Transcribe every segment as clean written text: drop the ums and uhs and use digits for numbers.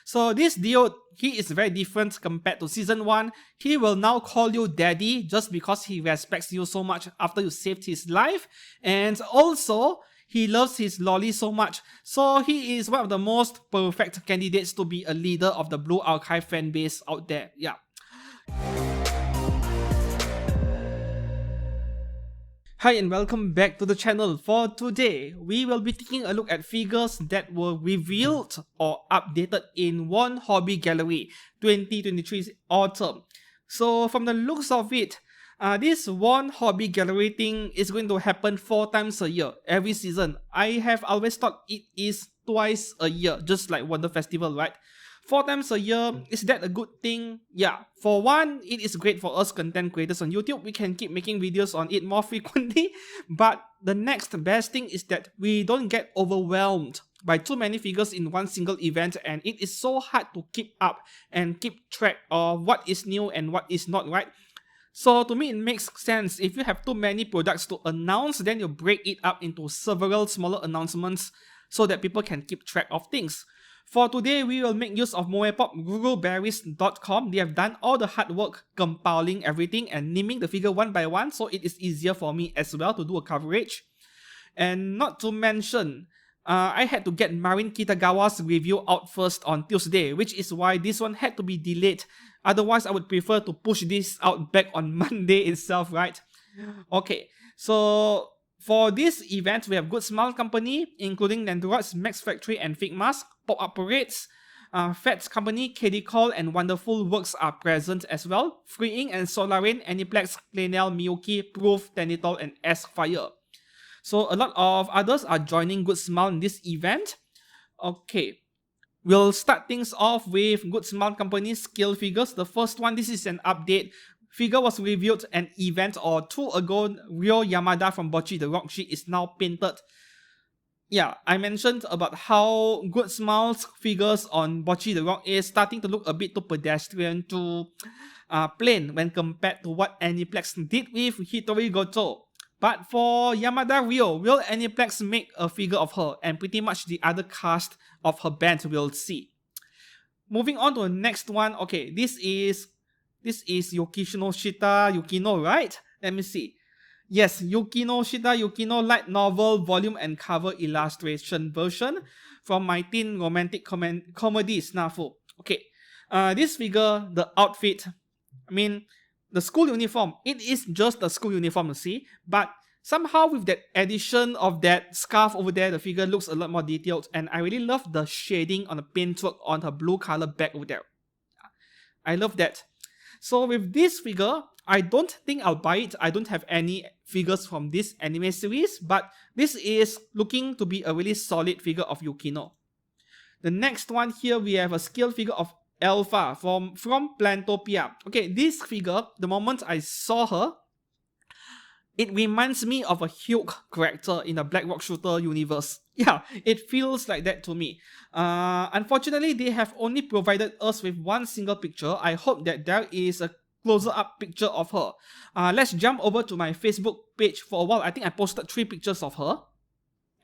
So this dude, he is very different compared to season 1. He will now call you daddy just because he respects you so much after you saved his life. And also, he loves his lolly so much. So he is one of the most perfect candidates to be a leader of the Blue Archive fan base out there. Yeah. Hi and welcome back to the channel. For today, we will be taking a look at figures that were revealed or updated in Wonhobby Gallery 2023's autumn. So from the looks of it, this Wonhobby Gallery thing is going to happen 4 times a year, every season. I have always thought it is twice a year, just like Wonder Festival, right? 4 times a year, is that a good thing? Yeah, for one, it is great for us content creators on YouTube. We can keep making videos on it more frequently. But the next best thing is that we don't get overwhelmed by too many figures in one single event, and it is so hard to keep up and keep track of what is new and what is not, right? So to me, it makes sense. If you have too many products to announce, then you break it up into several smaller announcements so that people can keep track of things. For today, we will make use of moepopguruberries.com. They have done all the hard work compiling everything and naming the figure one by one, so it is easier for me as well to do a coverage. And not to mention, I had to get Marin Kitagawa's review out first on Tuesday, which is why this one had to be delayed. Otherwise, I would prefer to push this out back on Monday itself, right? Okay, so for this event, we have Good Smile Company, including Nandroid's Max Factory and Figmas, Pop-Up Parades, Fats Company, KD Call, and Wonderful Works are present as well. Freeing and Solarain, Aniplex, Clanel, Miyuki, Proof, Tenitol, and S-Fire. So a lot of others are joining Good Smile in this event. Okay, we'll start things off with Good Smile Company's scale figures. The first one, this is an update. Figure was revealed an event or 2 ago. Ryo Yamada from Bocchi the Rock, she is now painted. Yeah, I mentioned about how Good Smile's figures on Bocchi the Rock is starting to look a bit too pedestrian, too plain when compared to what Aniplex did with Hitori Goto. But for Yamada Ryo, will Aniplex make a figure of her, and pretty much the other cast of her band we'll see. Moving on to the next one. Okay, this is Yukino Shita Yukino, right? Let me see. Yes, Yukino Shita Yukino light novel volume and cover illustration version from my teen romantic comedy Snafu. Okay, this figure, the outfit, I mean, the school uniform, it is just the school uniform, you see, but somehow with that addition of that scarf over there, the figure looks a lot more detailed, and I really love the shading on the paintwork on her blue color back over there. I love that. So with this figure, I don't think I'll buy it. I don't have any figures from this anime series, but this is looking to be a really solid figure of Yukino. The next one here, we have a scale figure of Alpha from Plantopia. Okay, this figure, the moment I saw her, it reminds me of a Hyuk character in the Black Rock Shooter universe. Yeah, it feels like that to me. Unfortunately, they have only provided us with one single picture. I hope that there is a closer up picture of her. Let's jump over to my Facebook page for a while. I think I posted 3 pictures of her.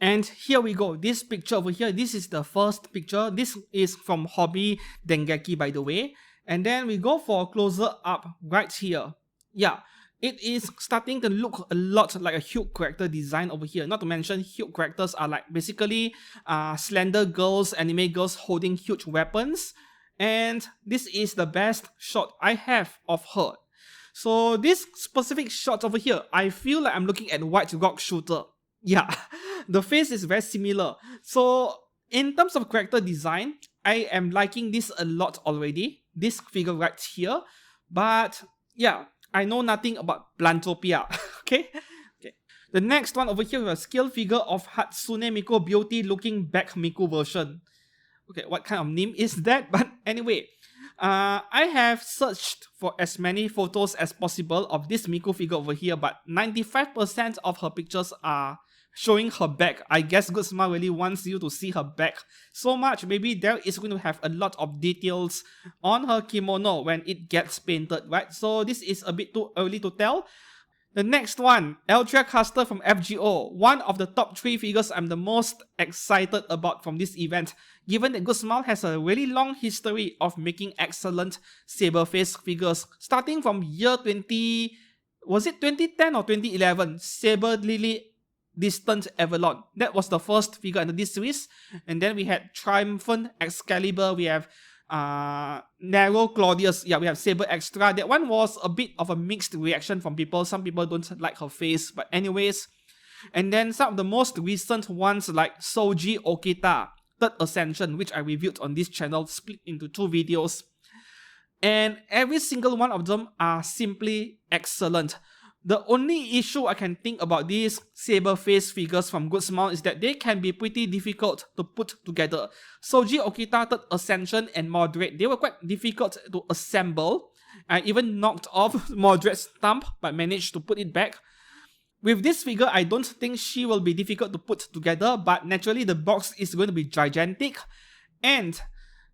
And here we go. This picture over here, this is the first picture. This is from Hobby Dengeki, by the way. And then we go for a closer up right here. Yeah, it is starting to look a lot like a Hyuk character design over here. Not to mention, Hyuk characters are like basically slender girls, anime girls holding huge weapons. And this is the best shot I have of her. So this specific shot over here, I feel like I'm looking at White Rock Shooter. Yeah, the face is very similar. So in terms of character design, I am liking this a lot already. This figure right here. But yeah, I know nothing about Plantopia. Okay? The next one over here, we have a scale figure of Hatsune Miku Beauty looking back Miku version. Okay, what kind of name is that? But anyway, I have searched for as many photos as possible of this Miku figure over here, but 95% of her pictures are showing her back. I guess Good Smile really wants you to see her back so much. Maybe there is going to have a lot of details on her kimono when it gets painted, right? So this is a bit too early to tell. The next one, Altria Caster from FGO, one of the top 3 figures I'm the most excited about from this event, given that Good Smile has a really long history of making excellent saber face figures, starting from year 2010 or 2011, Saber Lily Distant Avalon. That was the first figure under this series, and then we had Triumphant Excalibur, we have Narrow Claudius, yeah, we have Saber Extra. That one was a bit of a mixed reaction from people. Some people don't like her face, but anyways. And then some of the most recent ones like Soji Okita, Third Ascension, which I reviewed on this channel, split into 2 videos. And every single one of them are simply excellent. The only issue I can think about these saber face figures from Good Smile is that they can be pretty difficult to put together. Soji Okita, Third Ascension, and Moderate, they were quite difficult to assemble. I even knocked off Moderate's stump but managed to put it back. With this figure, I don't think she will be difficult to put together, but naturally the box is going to be gigantic. And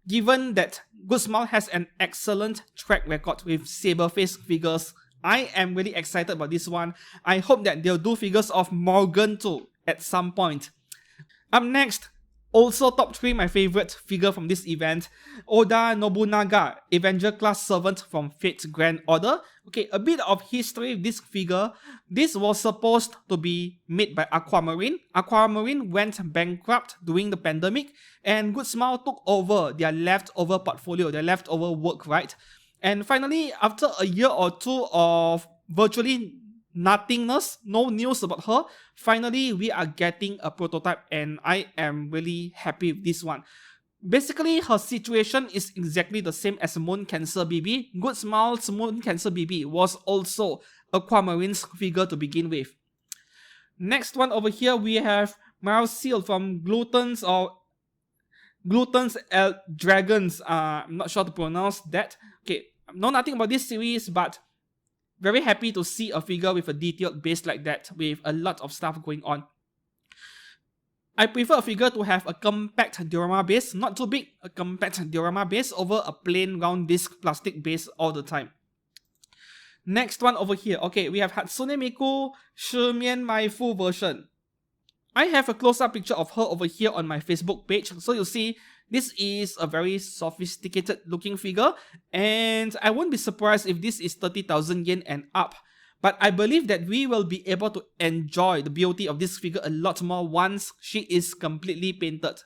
given that Good Smile has an excellent track record with saber face figures, I am really excited about this one. I hope that they'll do figures of Morgan too at some point. Up next, also top 3 my favorite figure from this event, Oda Nobunaga, Avenger class servant from Fate's Grand Order. Okay, a bit of history with this figure. This was supposed to be made by Aquamarine. Aquamarine went bankrupt during the pandemic, and Good Smile took over their leftover portfolio, their leftover work, right? And finally, after a year or 2 of virtually nothingness, no news about her, finally we are getting a prototype, and I am really happy with this one. Basically, her situation is exactly the same as Moon Cancer BB. Good Smile's Moon Cancer BB was also Aquamarine's figure to begin with. Next one over here, we have Marcel from Glutton's Dragons. I'm not sure to pronounce that. Okay, I know nothing about this series, but very happy to see a figure with a detailed base like that, with a lot of stuff going on. I prefer a figure to have a compact diorama base, not too big, a compact diorama base over a plain round disc plastic base all the time. Next one over here, okay, we have Hatsune Miku Shimian Maifu version. I have a close-up picture of her over here on my Facebook page, so you see this is a very sophisticated looking figure, and I won't be surprised if this is 30,000 yen and up. But I believe that we will be able to enjoy the beauty of this figure a lot more once she is completely painted.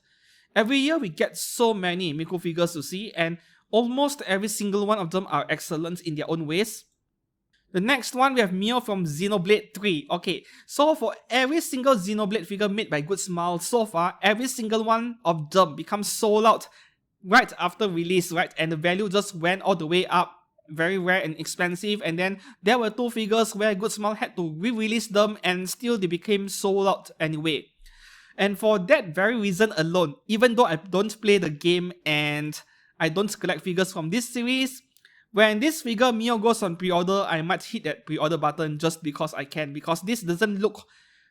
Every year we get so many Miku figures to see, and almost every single one of them are excellent in their own ways. The next one, we have Mio from Xenoblade 3. Okay, so for every single Xenoblade figure made by Good Smile so far, every single one of them becomes sold out right after release, right? And the value just went all the way up, very rare and expensive. And then there were 2 figures where Good Smile had to re-release them, and still they became sold out anyway. And for that very reason alone, even though I don't play the game and I don't collect figures from this series, when this figure Mio goes on pre-order, I might hit that pre-order button just because I can, because this doesn't look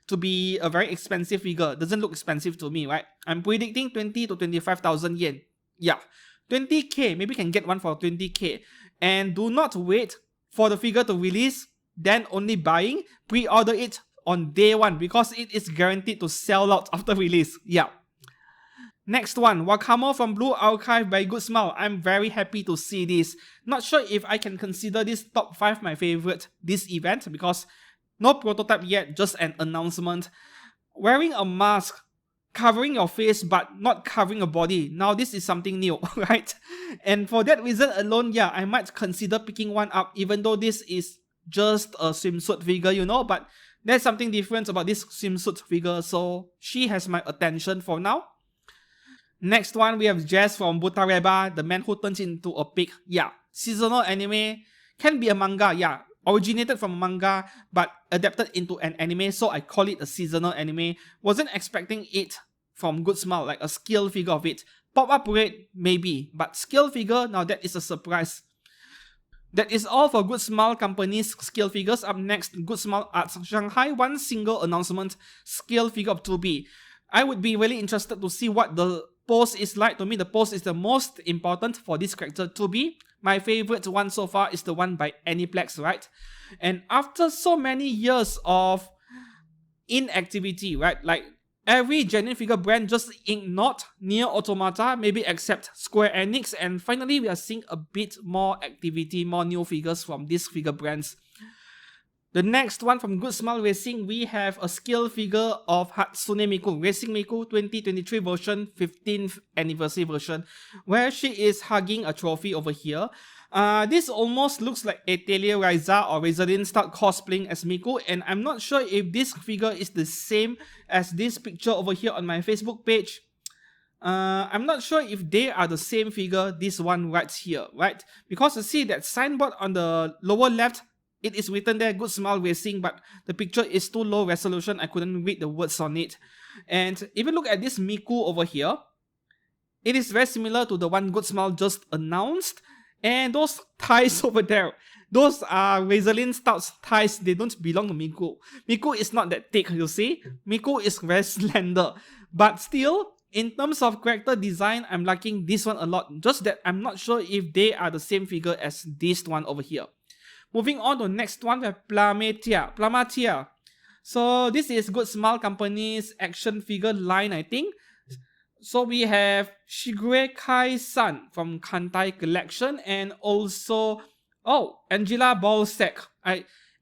to be a very expensive figure. Doesn't look expensive to me, right? I'm predicting 20 to 25,000 yen. Yeah, 20k, maybe can get one for 20k. And do not wait for the figure to release, then only buying. Pre-order it on day 1 because it is guaranteed to sell out after release. Yeah. Next one, Wakamo from Blue Archive by Good Smile. I'm very happy to see this. Not sure if I can consider this top 5 my favorite this event, because no prototype yet, just an announcement. Wearing a mask, covering your face but not covering your body. Now this is something new, right? And for that reason alone, yeah, I might consider picking one up, even though this is just a swimsuit figure, you know, but there's something different about this swimsuit figure, so she has my attention for now. Next one, we have Jazz from Butareba, the man who turns into a pig. Yeah, seasonal anime, can be a manga, yeah, originated from a manga but adapted into an anime, so I call it a seasonal anime. Wasn't expecting it from Good Smile, like a scale figure of it. Pop-up parade, maybe, but scale figure, now that is a surprise. That is all for Good Smile Company's scale figures. Up next, Good Smile Arts Shanghai, one single announcement, scale figure of 2B. I would be really interested to see what the pose is like. To me, the pose is the most important for this character to be. My favorite one so far is the one by Aniplex, right? And after so many years of inactivity, right? Like every genuine figure brand just ignored Nier Automata, maybe except Square Enix, and finally we are seeing a bit more activity, more new figures from these figure brands. The next one from Good Smile Racing, we have a scale figure of Hatsune Miku, Racing Miku 2023 version, 15th anniversary version, where she is hugging a trophy over here. This almost looks like Atelier Ryza or Razorlin start cosplaying as Miku, and I'm not sure if this figure is the same as this picture over here on my Facebook page. I'm not sure if they are the same figure, this one right here, right? Because you see that signboard on the lower left, it is written there, Good Smile Racing, but the picture is too low resolution, I couldn't read the words on it. And even look at this Miku over here, it is very similar to the one Good Smile just announced. And those ties over there, those are Razorlin Stout's ties, they don't belong to Miku. Miku is not that thick, you see? Miku is very slender. But still, in terms of character design, I'm liking this one a lot. Just that I'm not sure if they are the same figure as this one over here. Moving on to the next one, we have Plamatia. So this is Good Smile Company's action figure line, I think. So we have Shigure Kai-san from Kantai Collection, and also, Angela Balzac.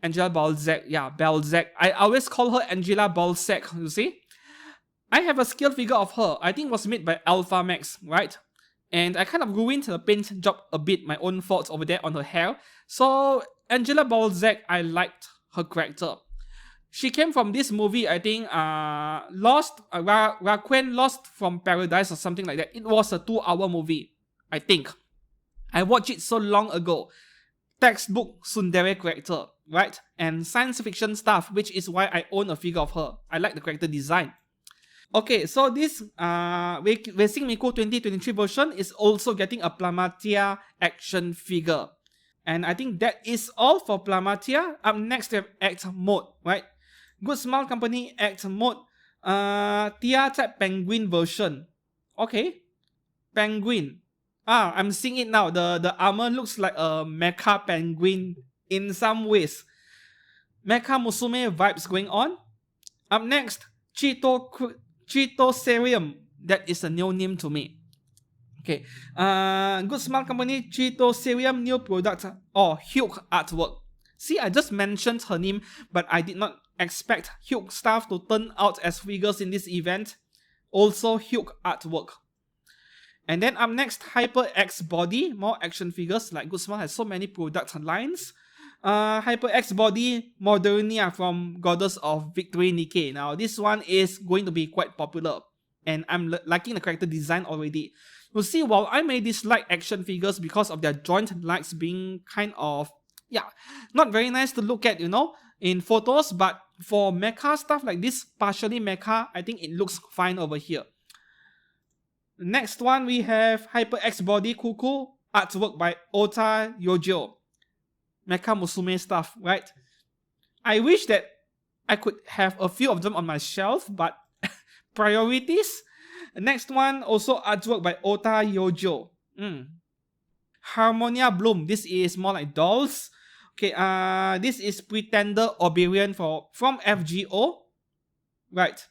Angela Balzac, yeah, Balzac. I always call her Angela Balzac, you see? I have a scale figure of her. I think it was made by Alpha Max, right? And I kind of ruined the paint job a bit, my own faults over there on her hair. So Angela Balzac, I liked her character. She came from this movie, I think, Raquel Lost from Paradise or something like that. It was a 2-hour movie, I think. I watched it so long ago. Textbook tsundere character, right? And science fiction stuff, which is why I own a figure of her. I like the character design. Okay, so this Racing Miku 2023 version is also getting a Plamatia action figure. And I think that is all for Plamatia. Up next we have Act Mode, right? Good Smile Company Act Mode. Tia type penguin version. Okay. Penguin. I'm seeing it now. The armor looks like a mecha penguin in some ways. Mecha Musume vibes going on. Up next, Cheetosarium. That is a new name to me. Okay. Good Smile Company Cheetosarium new product or Hugh artwork. See, I just mentioned her name, but I did not expect Hugh stuff to turn out as figures in this event. Also Hugh artwork. And then up next, Hyper X Body, more action figures. Like Good Smile has so many product lines. Hyper X Body Modernia from Goddess of Victory Nikke. Now this one is going to be quite popular, and I'm liking the character design already. You see, while I may dislike action figures because of their joint lights being kind of, not very nice to look at, in photos, but for mecha stuff like this, partially mecha, I think it looks fine over here. Next one, we have Hyper X Body Kuku, artwork by Ota Yojo. Mecha Musume stuff, right? I wish that I could have a few of them on my shelf, but priorities. Next one, also artwork by Ota Yojo. Harmonia Bloom, this is more like dolls. Okay, this is Pretender Oberian from FGO. Right.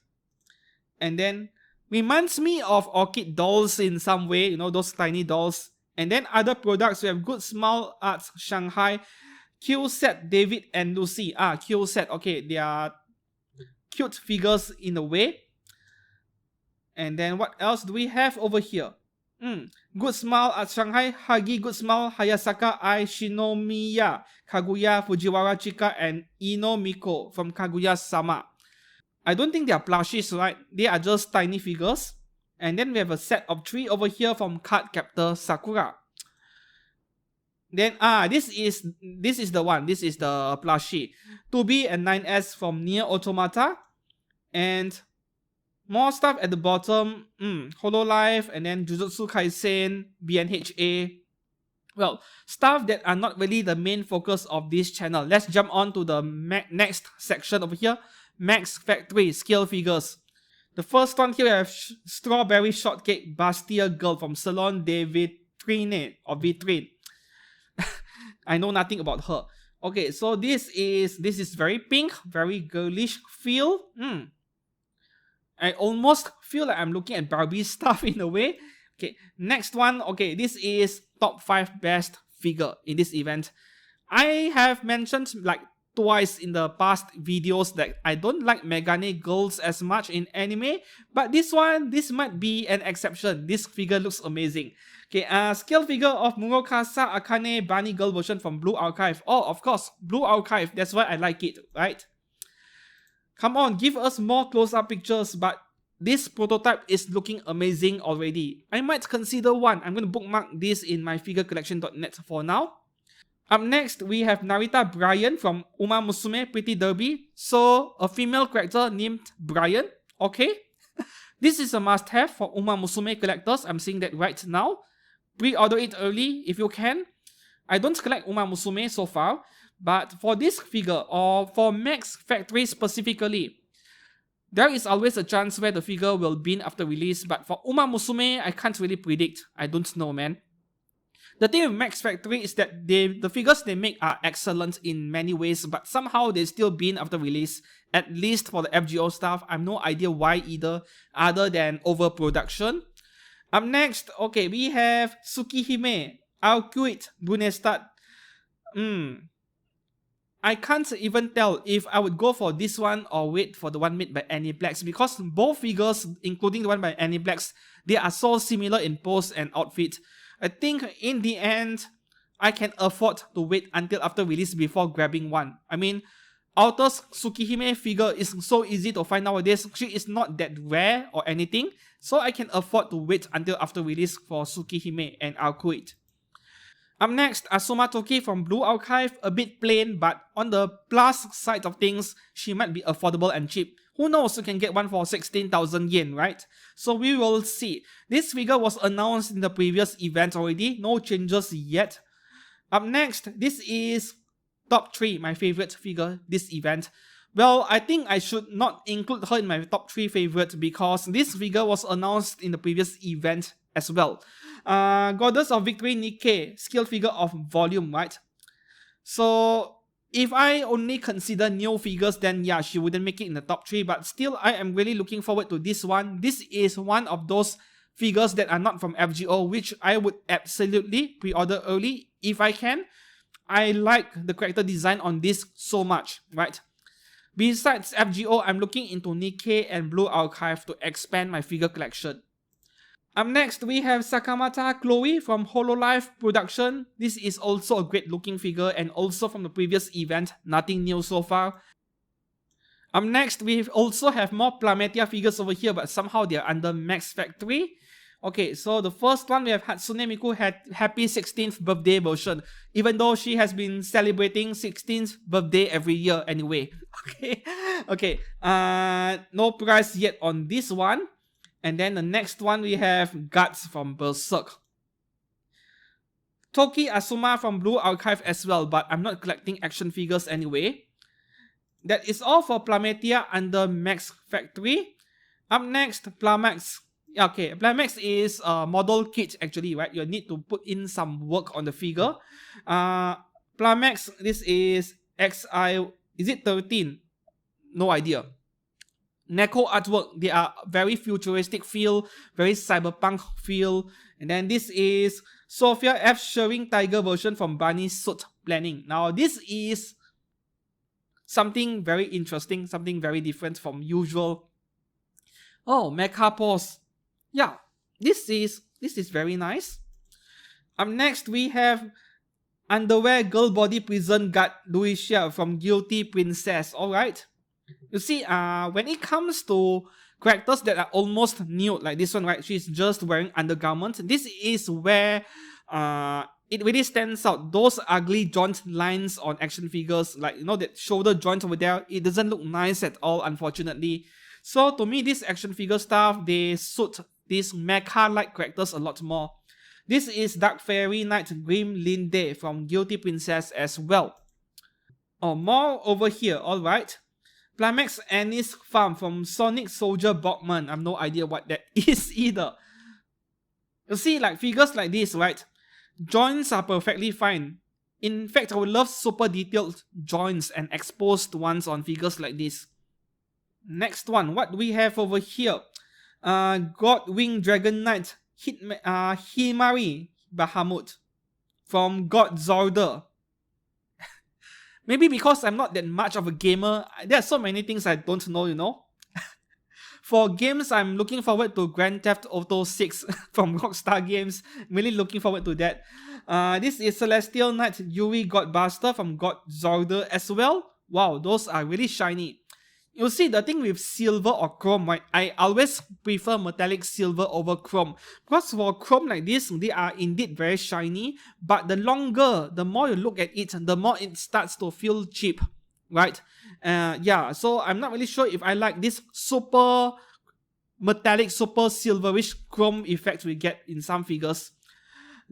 And then reminds me of Orchid dolls in some way, those tiny dolls. And then other products, we have Good Smile Arts Shanghai, Q-Set David and Lucy. Q-Set, okay, they are cute figures in a way. And then what else do we have over here? Good Smile at Shanghai, Hagi Good Smile, Hayasaka Ai Shinomiya, Kaguya Fujiwara Chika, and Ino Miko from Kaguya-sama. I don't think they are plushies, right? They are just tiny figures. And then we have a set of 3 over here from Card Captor Sakura. Then this is the one. This is the plushie. 2B and 9S from Nier Automata. And more stuff at the bottom. Hololive and then Jujutsu Kaisen, BNHA. Well, stuff that are not really the main focus of this channel. Let's jump on to the next section over here. Max Factory scale figures. The first one here we have Strawberry Shortcake Bastille Girl from Salon de Vitrine or Vitrine. I know nothing about her. Okay, so this is very pink, very girlish feel. I almost feel like I'm looking at Barbie stuff in a way. Okay, next one. Okay, this is top 5 best figure in this event. I have mentioned like twice in the past videos that I don't like Megane girls as much in anime, but this might be an exception. This figure looks amazing. Okay, scale figure of Murokasa Akane Bunny girl version from Blue Archive. Oh, of course, Blue Archive. That's why I like it, right? Come on, give us more close-up pictures, but this prototype is looking amazing already. I might consider one. I'm going to bookmark this in my figurecollection.net for now. Up next, we have Narita Brian from Uma Musume Pretty Derby. So, a female character named Brian. Okay. This is a must-have for Uma Musume collectors. I'm seeing that right now. Pre-order it early if you can. I don't collect Uma Musume so far, but for this figure, or for Max Factory specifically, there is always a chance where the figure will bin after release, but for Uma Musume, I can't really predict. I don't know, man. The thing with Max Factory is that the figures they make are excellent in many ways, but somehow they still bin after release, at least for the FGO stuff. I have no idea why either, other than overproduction. Up next, okay, we have Tsukihime, Alcuit, Brunestad. I can't even tell if I would go for this one or wait for the one made by Aniplex, because both figures, including the one by Aniplex, they are so similar in pose and outfit. I think in the end, I can afford to wait until after release before grabbing one. I mean, Alta's Tsukihime figure is so easy to find nowadays. She is not that rare or anything, so I can afford to wait until after release for Tsukihime and Alcuit. Up next, Asuma Toki from Blue Archive, a bit plain, but on the plus side of things, she might be affordable and cheap. Who knows, you can get one for 16,000 yen, right? So we will see. This figure was announced in the previous event already, no changes yet. Up next, this is top 3, my favorite figure this event. Well, I think I should not include her in my top 3 favorite because this figure was announced in the previous event as well. Goddess of Victory Nikke, scale figure of volume, right? So if I only consider new figures, then yeah, she wouldn't make it in the top 3, but still I am really looking forward to this one. This is one of those figures that are not from FGO, which I would absolutely pre-order early if I can. I like the character design on this so much, right? Besides FGO, I'm looking into Nikke and Blue Archive to expand my figure collection. Up next, we have Sakamata Chloe from Hololive Production. This is also a great looking figure and also from the previous event, nothing new so far. Up next, we also have more Plametia figures over here, but somehow they are under Max Factory. Okay, so the first one, we have Hatsune Miku Happy 16th Birthday version, even though she has been celebrating 16th birthday every year anyway. Okay, no price yet on this one. And then the next one, we have Guts from Berserk. Toki Asuma from Blue Archive as well, but I'm not collecting action figures anyway. That is all for Plametia under Max Factory. Up next, Plamax. Okay, Plamax is a model kit actually, right? You need to put in some work on the figure. Plamax, this is XI, is it 13? No idea. Neko artwork, they are very futuristic feel, very cyberpunk feel. And then this is Sophia F. Shearing Tiger version from Bunny Suit Planning. Now this is something very interesting, something very different from usual. Oh, mecha pose. Yeah, this is very nice. Up next, we have Underwear Girl Body Prison Guard Lucia from Guilty Princess. Alright. You see, when it comes to characters that are almost nude, like this one, right? She's just wearing undergarments. This is where it really stands out. Those ugly joint lines on action figures, like, you know, that shoulder joint over there, it doesn't look nice at all, unfortunately. So to me, this action figure stuff, they suit these mecha-like characters a lot more. This is Dark Fairy Knight Grim Linde from Guilty Princess as well. Oh, more over here, alright. Climax Annie's Farm from Sonic Soldier Bogman. I have no idea what that is either. You see, like figures like this, right? Joints are perfectly fine. In fact, I would love super detailed joints and exposed ones on figures like this. Next one, what do we have over here? Godwing Dragon Knight Himari Bahamut from God Zolder. Maybe because I'm not that much of a gamer, there are so many things I don't know, you know. For games, I'm looking forward to Grand Theft Auto 6 from Rockstar Games. Really looking forward to that. This is Celestial Knight Yuri Godbuster from God Zolder as well. Wow, those are really shiny. You see, the thing with silver or chrome, right? I always prefer metallic silver over chrome. Because for chrome like this, they are indeed very shiny. But the more you look at it, the more it starts to feel cheap, right? Yeah, so I'm not really sure if I like this super metallic, super silverish chrome effect we get in some figures.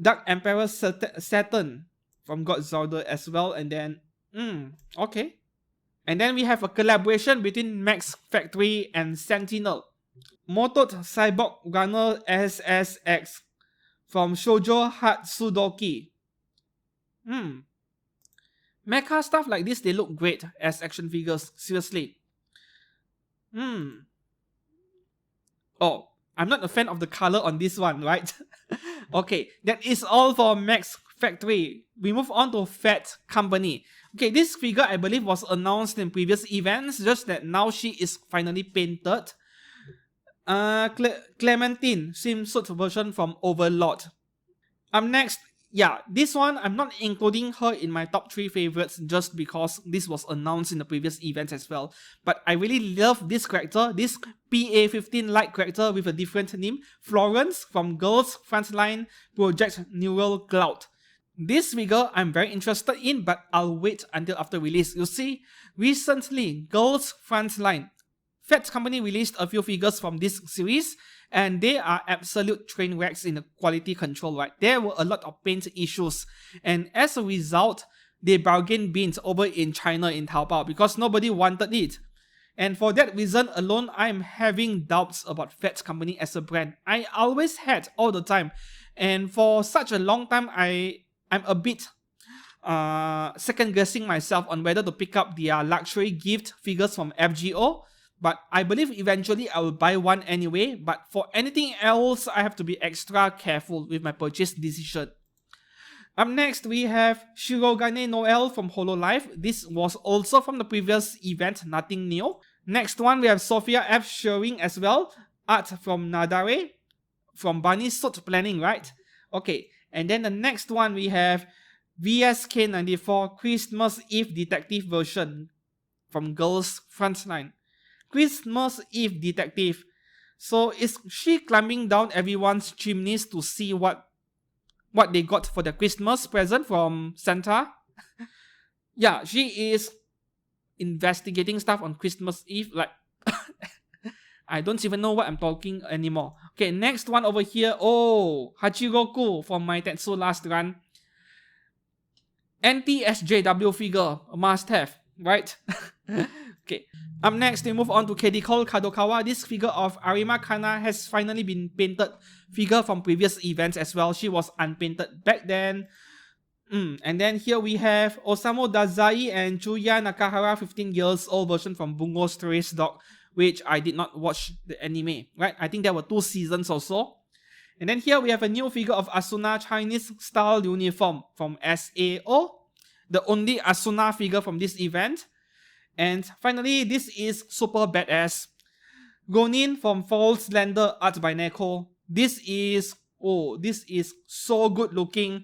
Dark Emperor Saturn from God Zolder as well. And then, okay. And then we have a collaboration between Max Factory and Sentinel. Motot Cyborg Runner SSX from Shoujo Hatsudoki. Mecha stuff like this, they look great as action figures. Seriously. Oh, I'm not a fan of the color on this one, right? Okay, that is all for Max Factory. We move on to Fat Company. Okay, this figure I believe was announced in previous events, just that now she is finally painted. Clementine swimsuit version from Overlord. Up next, yeah, this one I'm not including her in my top 3 favorites just because this was announced in the previous events as well. But I really love this character, this PA-15-like character with a different name, Florence from Girls Frontline Project Neural Cloud. This figure I'm very interested in, but I'll wait until after release. You see, recently, Girls Frontline, Fat Company released a few figures from this series, and they are absolute train wrecks in the quality control, right? There were a lot of paint issues, and as a result, they bargain bins over in China in Taobao because nobody wanted it. And for that reason alone, I'm having doubts about Fat Company as a brand. I always had all the time, and for such a long time, I'm a bit second guessing myself on whether to pick up their luxury gift figures from FGO. But I believe eventually I will buy one anyway. But for anything else, I have to be extra careful with my purchase decision. Up next, we have Shirogane Noel from Hololive. This was also from the previous event, nothing new. Next one, we have Sophia F. Shering as well. Art from Nadare, from Bunny Suit Planning, right? Okay, and then the next one, we have VSK94 Christmas Eve Detective version from Girls Frontline. Christmas Eve Detective. So is she climbing down everyone's chimneys to see what they got for their Christmas present from Santa? Yeah, she is investigating stuff on Christmas Eve. Like, I don't even know what I'm talking anymore. Okay, next one over here. Oh, Hachiroku from my Tetsu last run. NTSJW figure, a must have, right? Okay. Up next, we move on to KD Cole Kadokawa. This figure of Arima Kana has finally been painted figure from previous events as well. She was unpainted back then. And then here we have Osamu Dazai and Chuya Nakahara 15 years old version from Bungo Stray Dog, which I did not watch the anime, right? I think there were 2 seasons or so. And then here we have a new figure of Asuna Chinese style uniform from SAO, the only Asuna figure from this event. And finally, this is super badass. Gonin from False Lander, art by Neko. This is so good looking.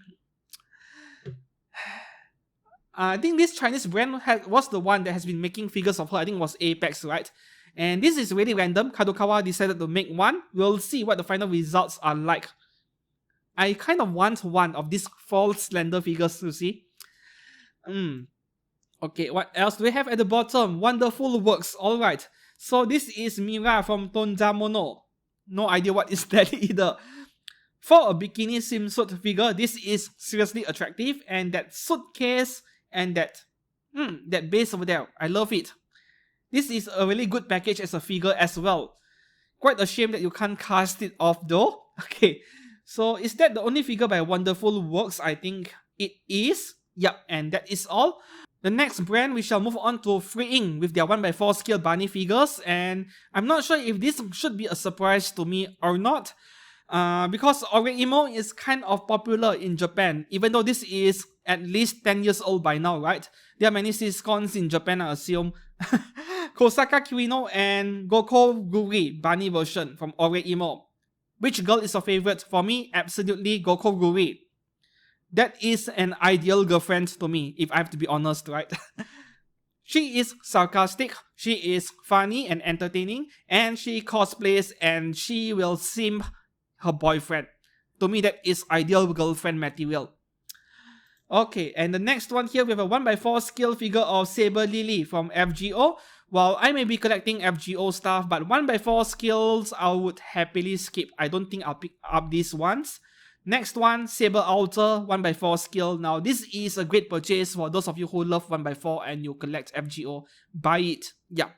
I think this Chinese brand was the one that has been making figures of her. I think it was Apex, right? And this is really random. Kadokawa decided to make one. We'll see what the final results are like. I kind of want one of these False Lander figures to see. Okay, what else do we have at the bottom? Wonderful Works. Alright. So this is Mira from Tonjamono. No idea what is that either. For a bikini swimsuit figure, this is seriously attractive. And that suitcase and that base over there, I love it. This is a really good package as a figure as well. Quite a shame that you can't cast it off though. Okay, so is that the only figure by Wonderful Works? I think it is. Yep, and that is all. The next brand, we shall move on to Freeing with their 1x4 scale bunny figures, and I'm not sure if this should be a surprise to me or not, because Oreimo is kind of popular in Japan, even though this is at least 10 years old by now, right? There are many sitcoms in Japan, I assume. Kosaka Kirino and Goko Guri bunny version from Oreimo. Which girl is your favorite? For me, absolutely Goko Guri. That is an ideal girlfriend to me, if I have to be honest, right? She is sarcastic, she is funny and entertaining, and she cosplays and she will simp her boyfriend. To me, that is ideal girlfriend material. Okay, and the next one here, we have a 1x4 scale figure of Saber Lily from FGO. Well, I may be collecting FGO stuff, but 1x4 scales I would happily skip. I don't think I'll pick up these ones. Next one, Saber Alter 1x4 scale. Now, this is a great purchase for those of you who love 1x4 and you collect FGO. Buy it. Yeah.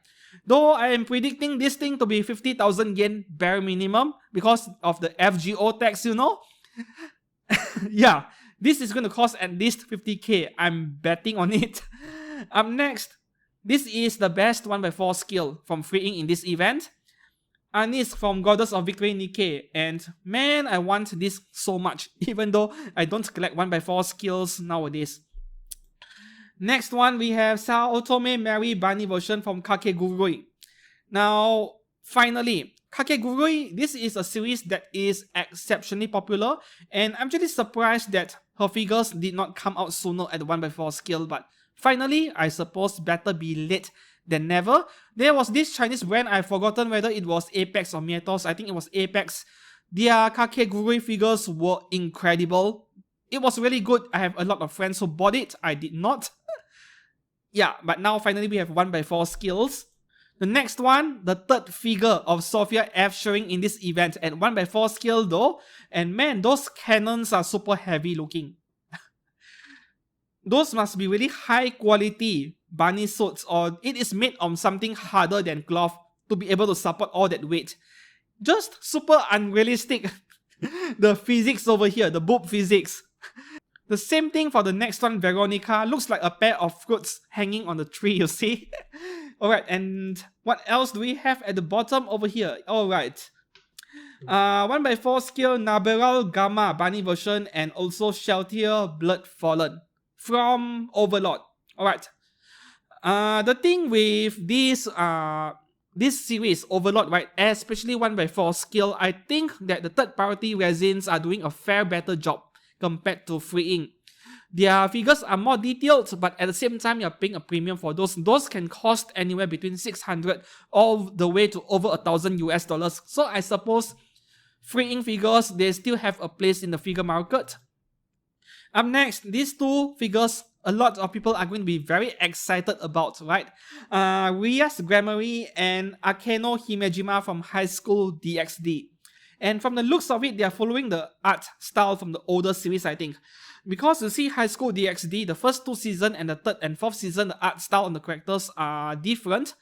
Though I am predicting this thing to be 50,000 yen bare minimum because of the FGO tax, you know? Yeah, this is going to cost at least 50k. I'm betting on it. Up next, this is the best 1x4 scale from Freeing in this event. Anis from Goddess of Victory Nikke, and man, I want this so much, even though I don't collect 1x4 skills nowadays. Next one, we have Saotome Mary Bunny version from Kakegurui. Now, finally, Kakegurui, this is a series that is exceptionally popular, and I'm really surprised that her figures did not come out sooner at the 1x4 scale, but finally, I suppose better be late than never. There was this Chinese brand, I've forgotten whether it was Apex or Mietos. I think it was Apex. Their Kakegurui figures were incredible. It was really good. I have a lot of friends who bought it. I did not. Yeah, but now finally we have 1x4 skills. The next one, the third figure of Sophia F showing in this event at 1x4 scale though. And man, those cannons are super heavy looking. Those must be really high quality bunny suits, or it is made of something harder than cloth to be able to support all that weight. Just super unrealistic. The physics over here, the boob physics. The same thing for the next one, Veronica. Looks like a pair of fruits hanging on the tree, you see. Alright, and what else do we have at the bottom over here? Alright. 1x4 scale Naberal Gamma bunny version, and also Sheltier Blood Fallen from Overlord. Alright. The thing with this series, Overlord, right, especially 1x4 scale, I think that the third party resins are doing a fair better job compared to Freeing. Their figures are more detailed, but at the same time, you're paying a premium for those. Those can cost anywhere between 600 all the way to over $1,000 US. So I suppose Freeing figures, they still have a place in the figure market. Up next, these two figures, a lot of people are going to be very excited about, right? Rias Grammary and Akeno Himejima from High School DxD. And from the looks of it, they are following the art style from the older series, I think. Because you see High School DxD, the first two seasons and the third and fourth season, the art style on the characters are different.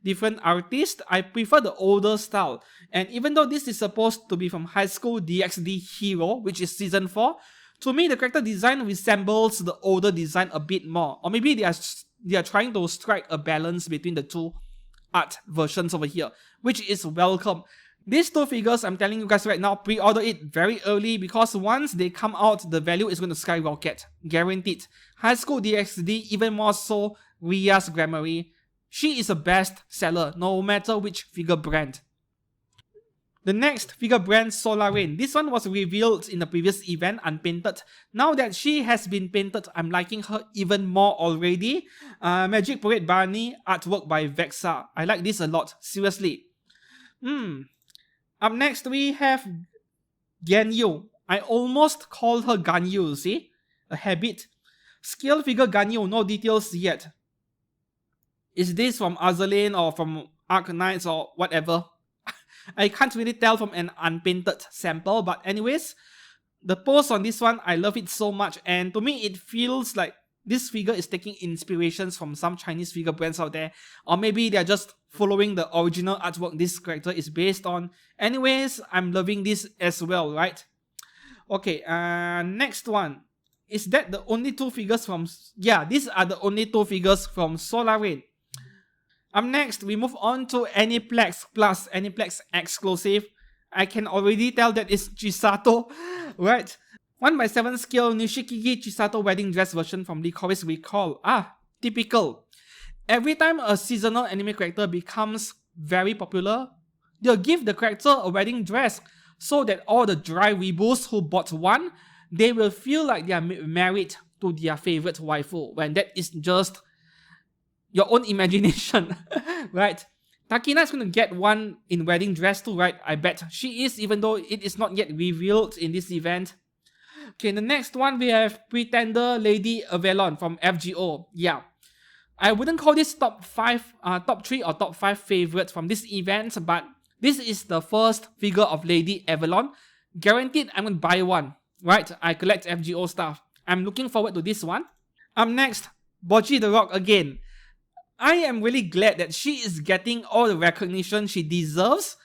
Different artists. I prefer the older style. And even though this is supposed to be from High School DxD Hero, which is season 4, to me, the character design resembles the older design a bit more. Or maybe they are trying to strike a balance between the two art versions over here, which is welcome. These two figures, I'm telling you guys right now, pre-order it very early because once they come out, the value is going to skyrocket. Guaranteed. High School DxD, even more so, Rias Grammary. She is a best seller, no matter which figure brand. The next figure brand, Solarain. This one was revealed in the previous event, unpainted. Now that she has been painted, I'm liking her even more already. Magic Parade Barney, artwork by Vexa. I like this a lot, seriously. Up next, we have Ganyu. I almost called her Ganyu, see? A habit. Scale figure Ganyu, no details yet. Is this from Azur Lane or from Arc Knights or whatever? I can't really tell from an unpainted sample, but anyways, the pose on this one, I love it so much, and to me it feels like this figure is taking inspirations from some Chinese figure brands out there, or maybe they're just following the original artwork this character is based on. Anyways, I'm loving this as well, right? Okay, next one. Is that the only two figures from... Yeah, these are the only two figures from Solar Rain. Up next, we move on to Aniplex Plus, Aniplex Exclusive. I can already tell that it's Chisato, right? 1/7 scale Nishikigi Chisato wedding dress version from Licorice Recall. Typical. Every time a seasonal anime character becomes very popular, they'll give the character a wedding dress so that all the dry weeboos who bought one, they will feel like they are married to their favorite waifu, when that is just your own imagination, right? Takina is going to get one in wedding dress too, right? I bet she is, even though it is not yet revealed in this event. Okay, the next one we have Pretender Lady Avalon from FGO. Yeah, I wouldn't call this top 3 or top 5 favorites from this event, but this is the first figure of Lady Avalon. Guaranteed I'm going to buy one, right? I collect FGO stuff. I'm looking forward to this one. Up next, Bocchi the Rock again. I am really glad that she is getting all the recognition she deserves.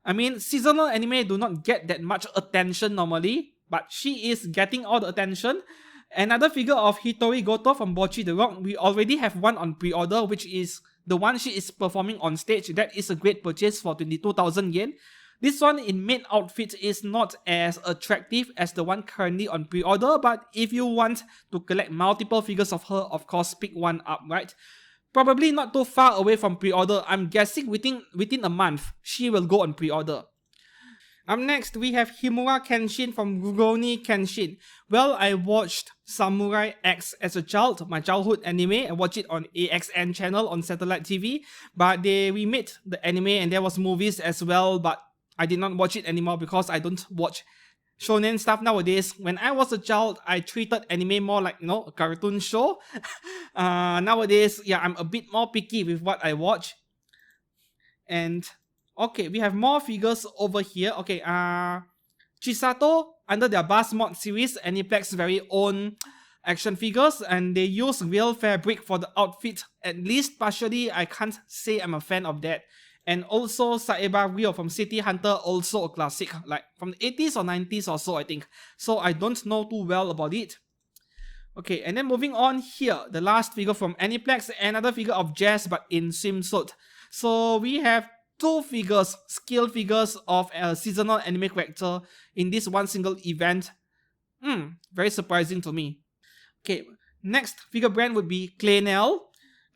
I mean, seasonal anime do not get that much attention normally, but she is getting all the attention. Another figure of Hitori Goto from Bocchi the Rock. We already have one on pre-order, which is the one she is performing on stage. That is a great purchase for 22,000 yen. This one in maid outfit is not as attractive as the one currently on pre-order, but if you want to collect multiple figures of her, of course pick one up, right? Probably not too far away from pre-order. I'm guessing within a month, she will go on pre-order. Up next, we have Himura Kenshin from Rurouni Kenshin. Well, I watched Samurai X as a child, my childhood anime. I watched it on AXN channel on satellite TV, but they remade the anime and there was movies as well, but I did not watch it anymore because I don't watch shonen stuff nowadays. When I was a child, I treated anime more like, a cartoon show. Nowadays, yeah, I'm a bit more picky with what I watch. And okay, we have more figures over here. Okay, Chisato, under their Bass Mod series, Aniplex very own action figures, and they use real fabric for the outfit. At least partially, I can't say I'm a fan of that. And also Saeba Ryo from City Hunter, also a classic, like from the 80s or 90s or so, I think. So I don't know too well about it. Okay, and then moving on here, the last figure from Aniplex, another figure of Jazz but in swimsuit. So we have two figures, scale figures of a seasonal anime character in this one single event. Very surprising to me. Okay, next figure brand would be Claynel.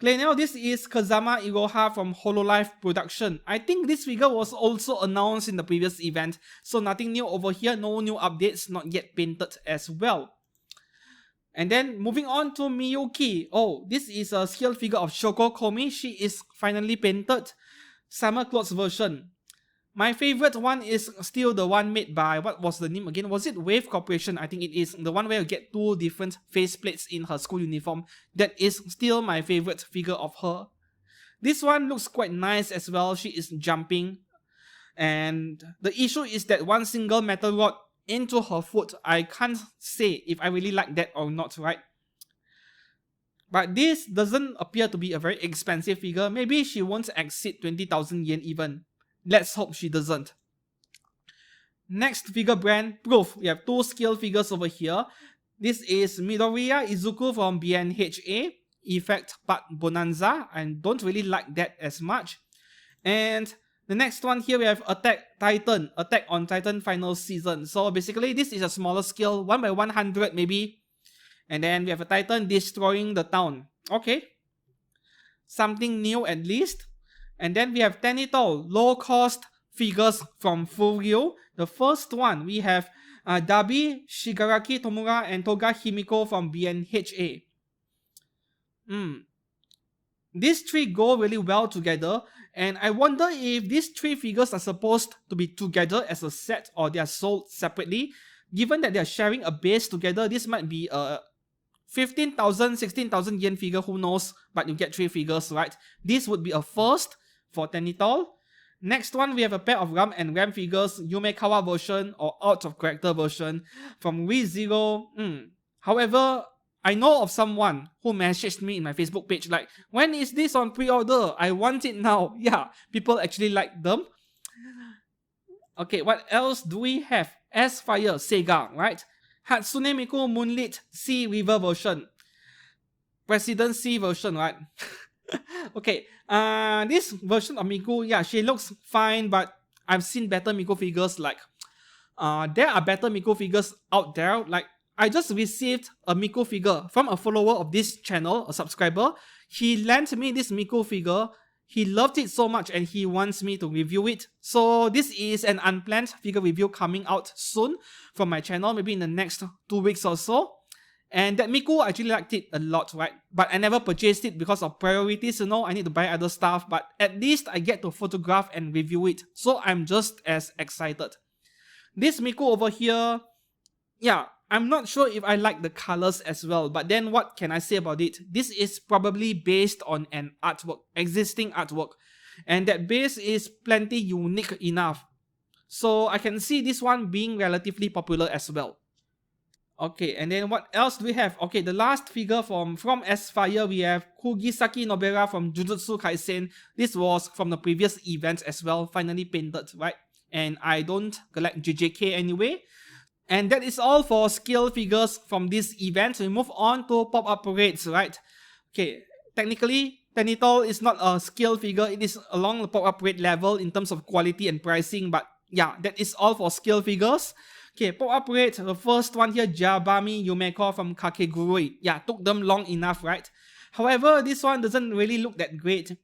Claynel, this is Kazama Iroha from Hololive Production. I think this figure was also announced in the previous event, so nothing new over here, no new updates, not yet painted as well. And then moving on to Miyuki. Oh, this is a scale figure of Shoko Komi. She is finally painted. Summer clothes version. My favorite one is still the one made by, what was the name again? Was it Wave Corporation? I think it is. The one where you get two different faceplates in her school uniform. That is still my favorite figure of her. This one looks quite nice as well. She is jumping. And the issue is that one single metal rod into her foot. I can't say if I really like that or not, right? But this doesn't appear to be a very expensive figure. Maybe she won't exceed 20,000 yen even. Let's hope she doesn't. Next figure brand, Proof. We have two scale figures over here. This is Midoriya Izuku from BNHA, Effect Part Bonanza. I don't really like that as much. And the next one here we have Attack on Titan Final Season. So basically this is a smaller scale, 1/100 maybe. And then we have a Titan destroying the town. Okay. Something new at least. And then we have Tenitol, low-cost figures from Furyo. The first one, we have Dabi, Shigaraki Tomura, and Toga Himiko from BNHA. These three go really well together. And I wonder if these three figures are supposed to be together as a set or they are sold separately. Given that they are sharing a base together, this might be a 15,000, 16,000 yen figure, who knows, but you get three figures, right? This would be a first for Tenitol. Next one, we have a pair of Ram and Ram figures, Yumekawa version or out of character version from ReZero. However, I know of someone who messaged me in my Facebook page like, when is this on pre-order? I want it now. Yeah, people actually like them. Okay, what else do we have? S-Fire Sega, right? Hatsune Miku Moonlit Sea River version. Presidency version, right? Okay, this version of Miku, yeah, she looks fine, but I've seen better Miku figures. Like, there are better Miku figures out there. Like, I just received a Miku figure from a follower of this channel, a subscriber. He lent me this Miku figure. He loved it so much and he wants me to review it. So this is an unplanned figure review coming out soon from my channel, maybe in the next 2 weeks or so. And that Miku, I actually liked it a lot, right? But I never purchased it because of priorities, I need to buy other stuff. But at least I get to photograph and review it. So I'm just as excited. This Miku over here, yeah, I'm not sure if I like the colors as well. But then what can I say about it? This is probably based on an artwork, existing artwork. And that base is plenty unique enough. So I can see this one being relatively popular as well. Okay, and then what else do we have? Okay, the last figure from S-Fire, we have Kugisaki Nobera from Jujutsu Kaisen. This was from the previous event as well, finally painted, right? And I don't collect JJK anyway. And that is all for scale figures from this event. We move on to pop-up parades, right? Okay, technically, Tenitol is not a scale figure. It is along the pop-up parade level in terms of quality and pricing. But yeah, that is all for scale figures. Okay, pop-up parade, the first one here, Jabami Yumeko from Kakegurui. Yeah, took them long enough, right? However, this one doesn't really look that great.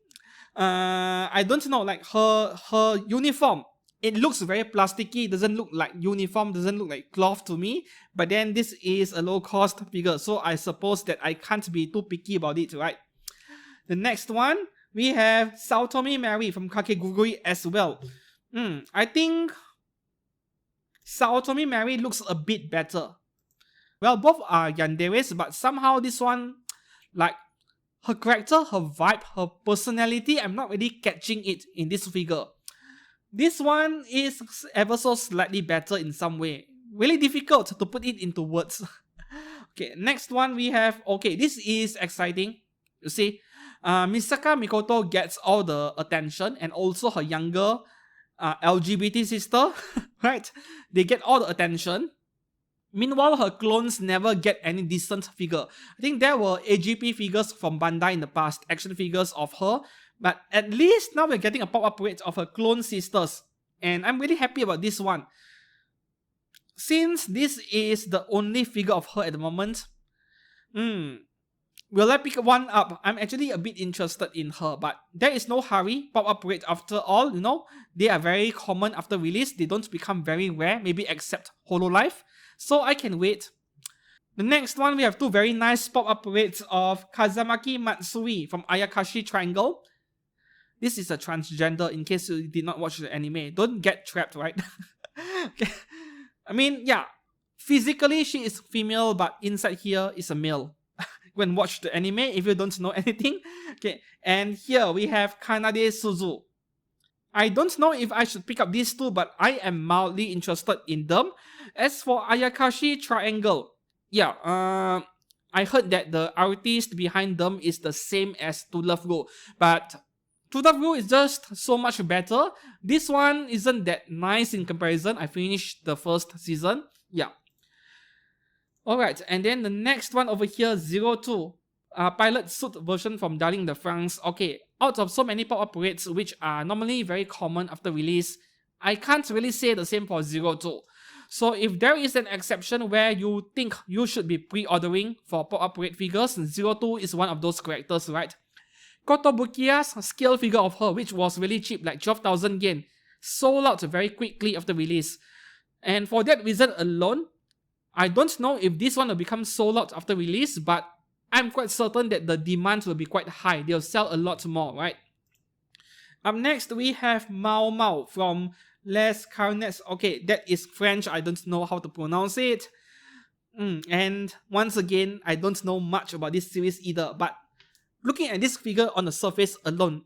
I don't know, like her uniform, it looks very plasticky, doesn't look like uniform, doesn't look like cloth to me. But then this is a low-cost figure, so I suppose that I can't be too picky about it, right? The next one, we have Saotomi Mary from Kakegurui as well. I think Saotomi Mary looks a bit better. Well, both are yanderes, but somehow this one, like, her character, her vibe, her personality, I'm not really catching it in this figure. This one is ever so slightly better in some way. Really difficult to put it into words. Okay, next one we have, okay, this is exciting. You see, Misaka Mikoto gets all the attention, and also her younger LGBT sister, right? They get all the attention. Meanwhile, her clones never get any decent figure. I think there were AGP figures from Bandai in the past, action figures of her, but at least now we're getting a pop-up parade of her clone sisters, and I'm really happy about this one. Since this is the only figure of her at the moment, will I pick one up? I'm actually a bit interested in her, but there is no hurry. Pop-up parade after all, they are very common after release. They don't become very rare, maybe except Hololive. So I can wait. The next one, we have two very nice pop-up parades of Kazamaki Matsui from Ayakashi Triangle. This is a transgender, in case you did not watch the anime. Don't get trapped, right? Okay. I mean, yeah, physically she is female, but inside here is a male. Go and watch the anime if you don't know anything. Okay, and here we have Kanade Suzu. I don't know if I should pick up these two, but I am mildly interested in them. As for Ayakashi Triangle, yeah, I heard that the artist behind them is the same as To Love Ru, but To Love Ru is just so much better. This one isn't that nice in comparison. I finished the first season. Yeah. Alright, and then the next one over here, 02. Pilot suit version from Darling de France. Okay, out of so many pop-up parades which are normally very common after release, I can't really say the same for 02. So if there is an exception where you think you should be pre-ordering for pop-up parade figures, 02 is one of those characters, right? Kotobukiya's scale figure of her, which was really cheap, like 12,000 yen, sold out very quickly after release. And for that reason alone, I don't know if this one will become sold out after release, but I'm quite certain that the demand will be quite high. They'll sell a lot more, right? Up next, we have Mao Mao from Les Carnets. Okay, that is French. I don't know how to pronounce it. And once again, I don't know much about this series either, but looking at this figure on the surface alone,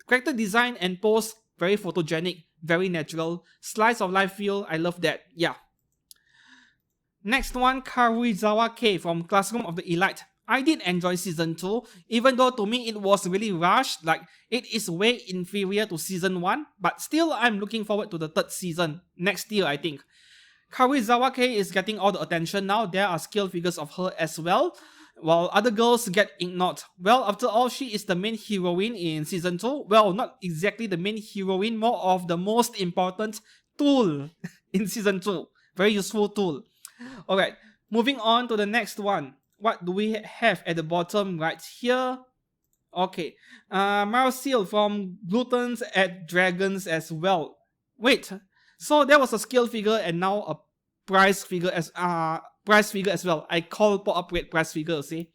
character design and pose, very photogenic, very natural, slice of life feel, I love that, yeah. Next one, Karuizawa K from Classroom of the Elite. I did enjoy Season 2, even though to me it was really rushed, like it is way inferior to Season 1, but still I'm looking forward to the third season, next year I think. Karuizawa Kei is getting all the attention now. There are scale figures of her as well, while other girls get ignored. Well, after all, she is the main heroine in Season 2. Well, not exactly the main heroine, more of the most important tool in Season 2. Very useful tool. Alright, moving on to the next one. What do we have at the bottom right here? Okay, Marcel from Glutons at Dragons as well. Wait, so there was a scale figure and now a price figure as well. I call pop-up rate price figure, see?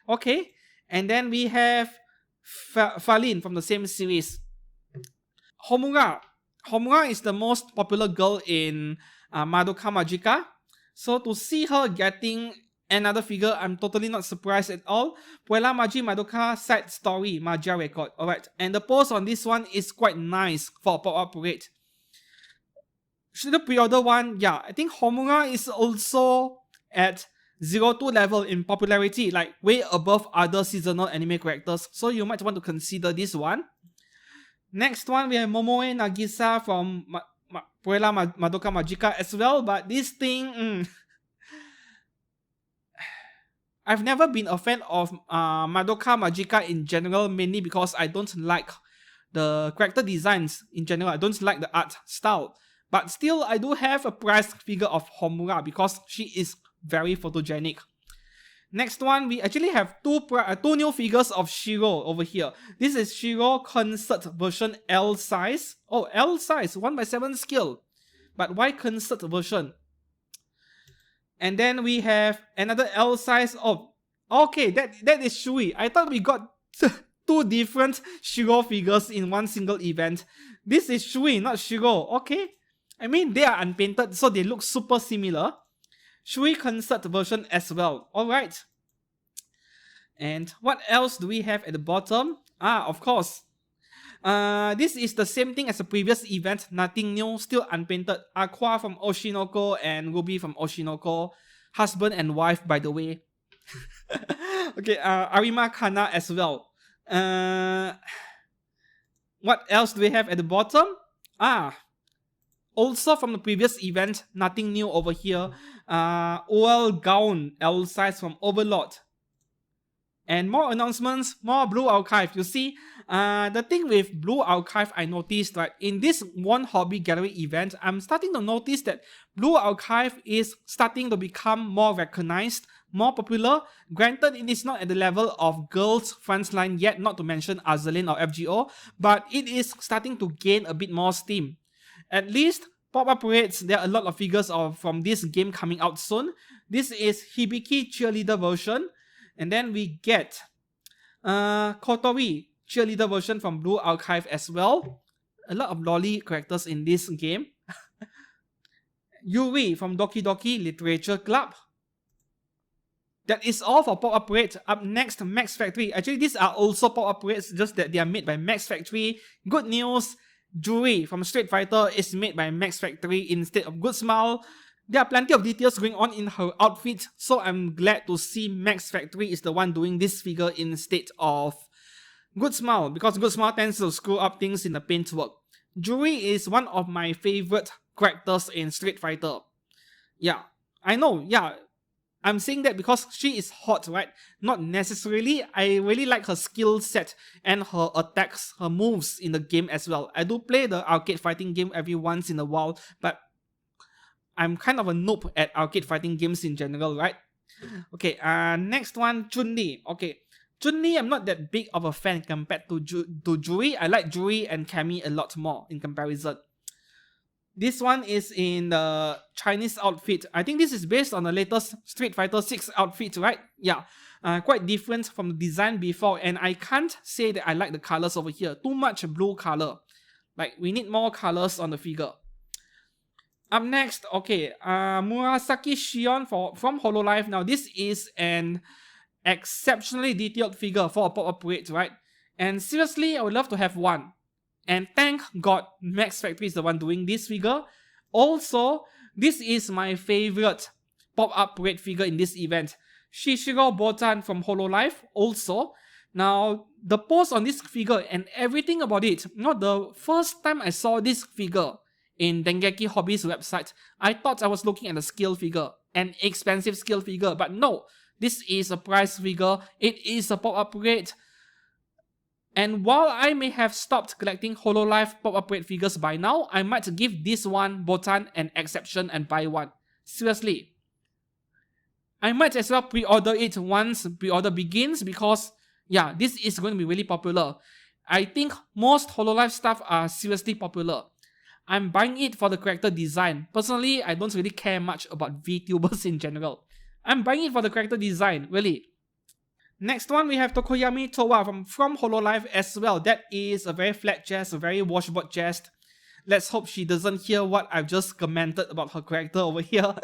Okay, and then we have Falin from the same series. Homura. Homura is the most popular girl in Madoka Magica. So to see her getting another figure, I'm totally not surprised at all. Puella Magi Madoka side story, Magia record. Alright, and the pose on this one is quite nice for pop-up rate. Should I pre-order one? Yeah, I think Homura is also at 02 level in popularity, like way above other seasonal anime characters. So you might want to consider this one. Next one, we have Momoe Nagisa from Puella Madoka Magica as well, but this thing... I've never been a fan of Madoka Magica in general, mainly because I don't like the character designs in general. I don't like the art style. But still, I do have a prize figure of Homura because she is very photogenic. Next one, we actually have two new figures of Shiro over here. This is Shiro Concert version L size. Oh, L size, 1/7 scale. But why concert version? And then we have another L size. Oh, okay, that is Shui. I thought we got two different Shiro figures in one single event. This is Shui, not Shiro. Okay. I mean, they are unpainted, so they look super similar. Shui concert version as well. Alright. And what else do we have at the bottom? Of course. This is the same thing as the previous event. Nothing new, still unpainted. Aqua from Oshinoko and Ruby from Oshinoko. Husband and wife, by the way. Okay, Arima Kana as well. What else do we have at the bottom? Also from the previous event, nothing new over here. OL Gown L size from Overlord. And more announcements, more Blue Archive. You see, the thing with Blue Archive, I noticed, right, in this Wonhobby Gallery event, I'm starting to notice that Blue Archive is starting to become more recognized, more popular. Granted, it is not at the level of Girls Frontline yet, not to mention Azur Lane or FGO, but it is starting to gain a bit more steam. At least, pop-up rates, there are a lot of figures from this game coming out soon. This is Hibiki Cheerleader version. And then we get Kotori Cheerleader version from Blue Archive as well. A lot of lolly characters in this game. Yuri from Doki Doki Literature Club. That is all for pop-up rates. Up next, Max Factory. Actually, these are also pop-up rates, just that they are made by Max Factory. Good news, Juri from Street Fighter is made by Max Factory instead of Good Smile. There are plenty of details going on in her outfit, so I'm glad to see Max Factory is the one doing this figure instead of Good Smile, because Good Smile tends to screw up things in the paintwork. Juri is one of my favorite characters in Street Fighter. Yeah, I know, yeah. I'm saying that because she is hot, right? Not necessarily. I really like her skill set and her attacks, her moves in the game as well. I do play the arcade fighting game every once in a while, but I'm kind of a noob at arcade fighting games in general, right? Okay, next one, Chun-Li. Okay, Chun-Li, I'm not that big of a fan compared to Juri. I like Juri and Cammy a lot more in comparison. This one is in the Chinese outfit. I think this is based on the latest Street Fighter 6 outfit, right? Yeah, quite different from the design before, and I can't say that I like the colors over here. Too much blue color. Like, we need more colors on the figure. Up next, okay, Murasaki Shion from Hololive. Now, this is an exceptionally detailed figure for a pop-up rate, right? And seriously, I would love to have one. And thank God Max Factory is the one doing this figure. Also, this is my favorite pop-up rate figure in this event. Shishiro Botan from Hololive also. Now, the pose on this figure and everything about it, the first time I saw this figure in Dengeki Hobby's website, I thought I was looking at a scale figure, an expensive scale figure, but no, this is a price figure, it is a pop-up rate. And while I may have stopped collecting Hololive pop-up rate figures by now, I might give this one, Botan, an exception and buy one. Seriously. I might as well pre-order it once pre-order begins because, yeah, this is going to be really popular. I think most Hololive stuff are seriously popular. I'm buying it for the character design. Personally, I don't really care much about VTubers in general. I'm buying it for the character design, really. Next one, we have Tokoyami Towa from Hololive as well. That is a very flat chest, a very washboard chest. Let's hope she doesn't hear what I've just commented about her character over here.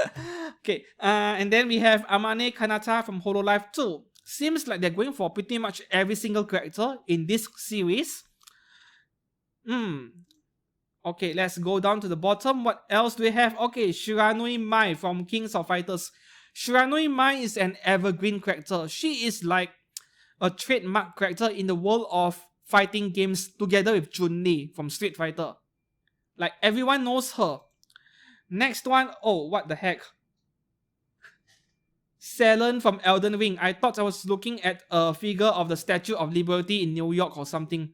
Okay, and then we have Amane Kanata from Hololive 2. Seems like they're going for pretty much every single character in this series. Okay, let's go down to the bottom. What else do we have? Okay, Shiranui Mai from Kings of Fighters. Shiranui Mai is an evergreen character. She is like a trademark character in the world of fighting games together with Chun-Li from Street Fighter. Like, everyone knows her. Next one, oh, what the heck. Selen from Elden Ring. I thought I was looking at a figure of the Statue of Liberty in New York or something.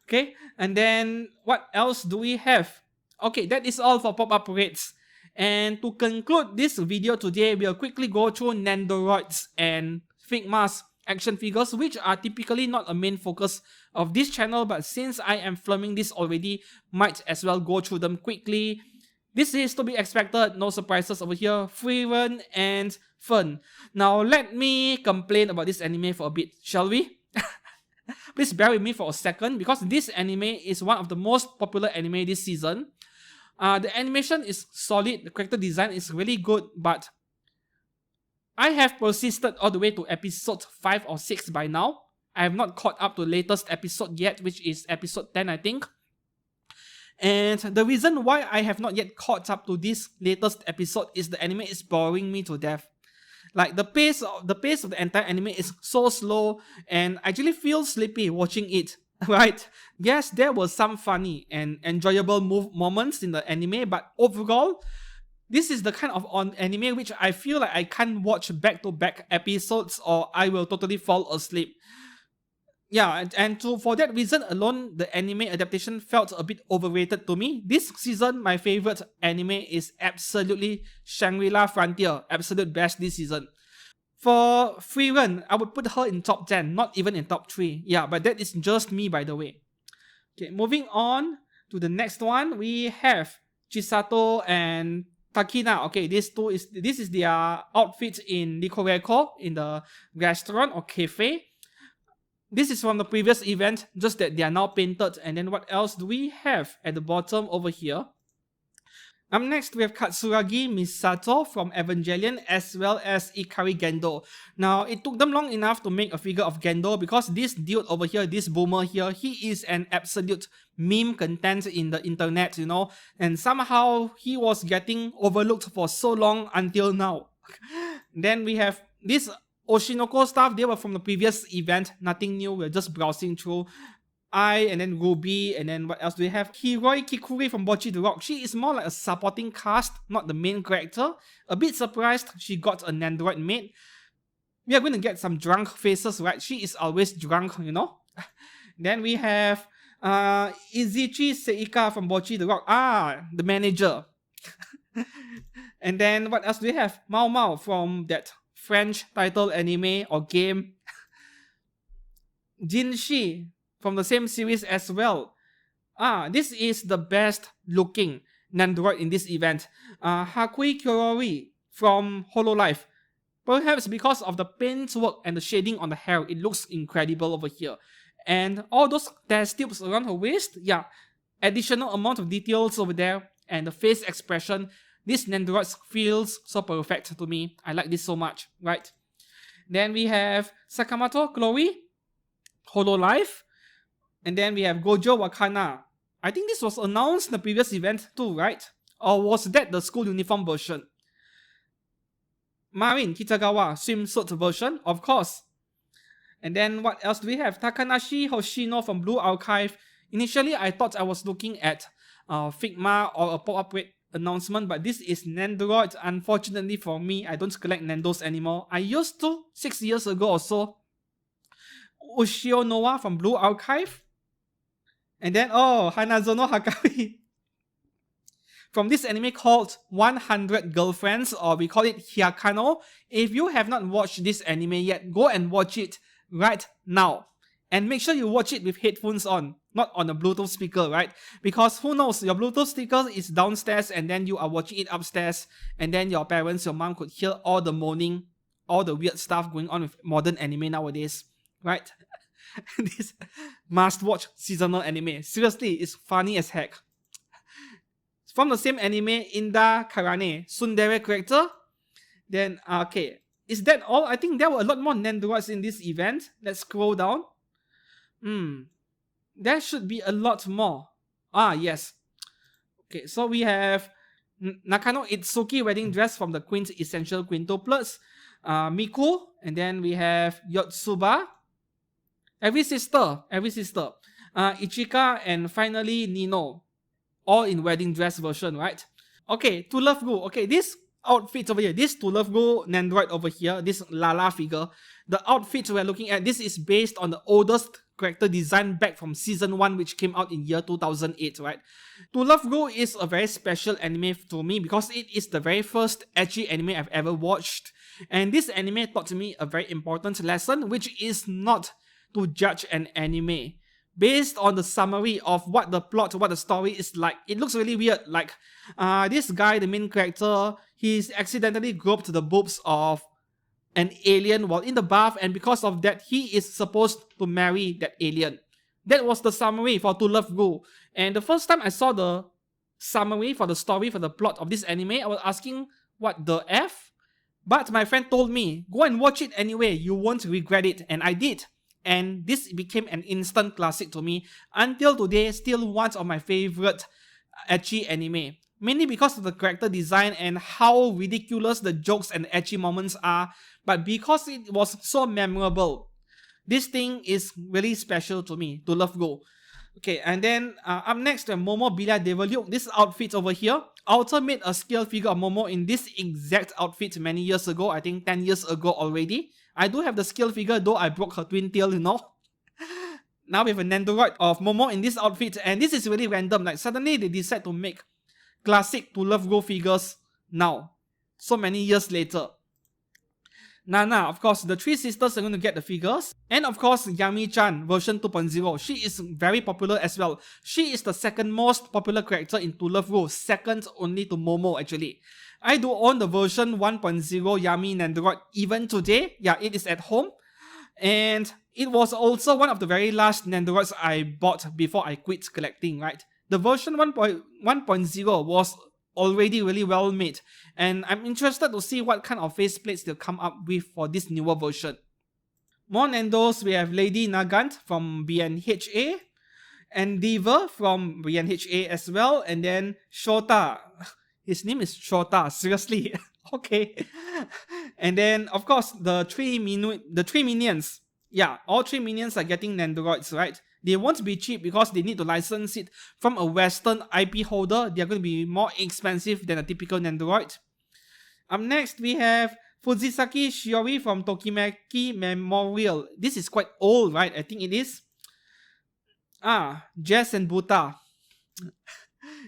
Okay, and then what else do we have? Okay, that is all for pop-up rates. And to conclude this video today, we'll quickly go through Nendoroids and Figma's action figures, which are typically not a main focus of this channel, but since I am filming this already, might as well go through them quickly. This is to be expected, no surprises over here. Freeran and Fern. Now let me complain about this anime for a bit, shall we? Please bear with me for a second, because this anime is one of the most popular anime this season. The animation is solid, the character design is really good, but I have persisted all the way to episode 5 or 6 by now. I have not caught up to the latest episode yet, which is episode 10, I think. And the reason why I have not yet caught up to this latest episode is the anime is boring me to death. Like, the pace of the entire anime is so slow, and I actually feel sleepy watching it. Right? Yes, there were some funny and enjoyable moments in the anime, but overall, this is the kind of anime which I feel like I can't watch back-to-back episodes or I will totally fall asleep. Yeah, and for that reason alone, the anime adaptation felt a bit overrated to me. This season, my favorite anime is absolutely Shangri-La Frontier. Absolute best this season. For Freeran, I would put her in top 10, not even in top 3. Yeah, but that is just me, by the way. Okay, moving on to the next one, we have Chisato and Takina. Okay, this is their outfit in Nikoreko, in the restaurant or cafe. This is from the previous event, just that they are now painted. And then what else do we have at the bottom over here? Up next, we have Katsuragi Misato from Evangelion as well as Ikari Gendo. Now, it took them long enough to make a figure of Gendo because this dude over here, this boomer here, he is an absolute meme content in the internet, you know. And somehow, he was getting overlooked for so long until now. Then we have this Oshinoko stuff. They were from the previous event, nothing new, we're just browsing through. And then Ruby, and then what else do we have? Hiroi Kikuri from Bocchi the Rock. She is more like a supporting cast, not the main character. A bit surprised she got a Nendoroid mate. We are going to get some drunk faces, right? She is always drunk, you know. Then we have Izuchi Seika from Bocchi the Rock. The manager. And then what else do we have? Mao Mao from that French title anime or game. Jinshi from the same series as well. This is the best looking Nendoroid in this event. Hakui Kyorori from Hololive. Perhaps because of the paintwork and the shading on the hair, it looks incredible over here. And all those test tubes around her waist, yeah, additional amount of details over there, and the face expression. This Nendoroid feels so perfect to me. I like this so much, right? Then we have Sakamoto Chloe, Hololive. And then we have Gojo Wakana. I think this was announced in the previous event too, right? Or was that the school uniform version? Marin Kitagawa, swimsuit version, of course. And then what else do we have? Takanashi Hoshino from Blue Archive. Initially, I thought I was looking at Figma or a pop-up announcement, but this is Nendoroid. Unfortunately for me, I don't collect Nendos anymore. I used to 6 years ago or so. Ushio Noah from Blue Archive. And then, Hanazono Hakari from this anime called 100 Girlfriends, or we call it Hyakano. If you have not watched this anime yet, go and watch it right now. And make sure you watch it with headphones on, not on a Bluetooth speaker, right? Because who knows, your Bluetooth speaker is downstairs and then you are watching it upstairs, and then your parents, your mom could hear all the moaning, all the weird stuff going on with modern anime nowadays, right? This must-watch seasonal anime. Seriously, it's funny as heck. From the same anime, Inda Karane, Tsundere character. Then, okay. Is that all? I think there were a lot more Nendoroids in this event. Let's scroll down. There should be a lot more. Yes. Okay, so we have Nakano Itsuki wedding dress from the Queen's Essential Quintuplets. Miku. And then we have Yotsuba. Every sister. Ichika. And finally, Nino. All in wedding dress version, right? Okay, To Love Gu. Okay, this outfit over here, this To Love Gu Nendoroid over here, this Lala figure, the outfit we're looking at, this is based on the oldest character design back from season 1, which came out in year 2008, right? To Love Gu is a very special anime to me because it is the very first ecchi anime I've ever watched. And this anime taught me a very important lesson, which is not to judge an anime based on the summary of what the plot, what the story is like. It looks really weird. Like, this guy, the main character, he's accidentally groped the boobs of an alien while in the bath, and because of that, he is supposed to marry that alien. That was the summary for To Love Gu. And the first time I saw the summary for the story, for the plot of this anime, I was asking, what the F? But my friend told me, go and watch it anyway, you won't regret it. And I did. And this became an instant classic to me. Until today, still one of my favorite ecchi anime. Mainly because of the character design and how ridiculous the jokes and ecchi moments are. But because it was so memorable, this thing is really special to me, To Love Gu. Okay, and then up next, Momo Bila Devalyuk. This outfit over here. Alter made a scale figure of Momo in this exact outfit many years ago. I think 10 years ago already. I do have the scale figure, though I broke her twin tail, you know. Now we have a Nendoroid of Momo in this outfit, and this is really random. Like, suddenly they decide to make classic To Love Gu figures now, so many years later. Nana, of course, the three sisters are going to get the figures. And of course, Yami-chan version 2.0. She is very popular as well. She is the second most popular character in To Love Gu, second only to Momo actually. I do own the version 1.0 Yami Nendoroid even today. Yeah, it is at home. And it was also one of the very last Nendoroids I bought before I quit collecting, right? The version 1.0 was already really well made. And I'm interested to see what kind of faceplates they'll come up with for this newer version. More Nendos, we have Lady Nagant from BNHA. Endeavor from BNHA as well. And then Shota. His name is Shota, seriously. Okay. And then, of course, the three minions. Yeah, all three minions are getting Nendoroids, right? They won't be cheap because they need to license it from a Western IP holder. They are going to be more expensive than a typical Nendoroid. Up next, we have Fujisaki Shiori from Tokimeki Memorial. This is quite old, right? I think it is. Jess and Buta.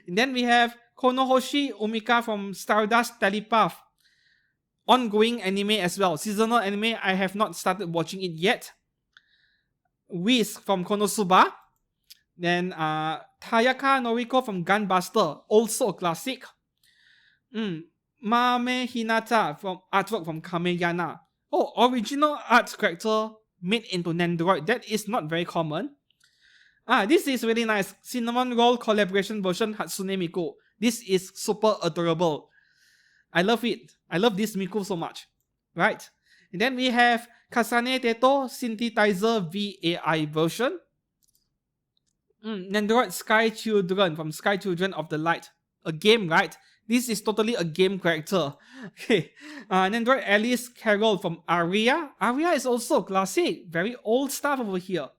And then we have Konohoshi Umika from Stardust Telepath. Ongoing anime as well. Seasonal anime, I have not started watching it yet. Whis from Konosuba. Then Tayaka Noriko from Gunbuster. Also a classic. Mame Hinata from artwork from Kameyana. Oh, original art character made into Nendoroid. That is not very common. This is really nice. Cinnamon Roll collaboration version Hatsune Miku. This is super adorable. I love it. I love this Miku so much. Right? And then we have Kasane Teto Synthetizer VAI version. Nendoroid Sky Children from Sky Children of the Light. A game, right? This is totally a game character. Okay. Nendoroid Alice Carol from Aria. Aria is also classic. Very old stuff over here.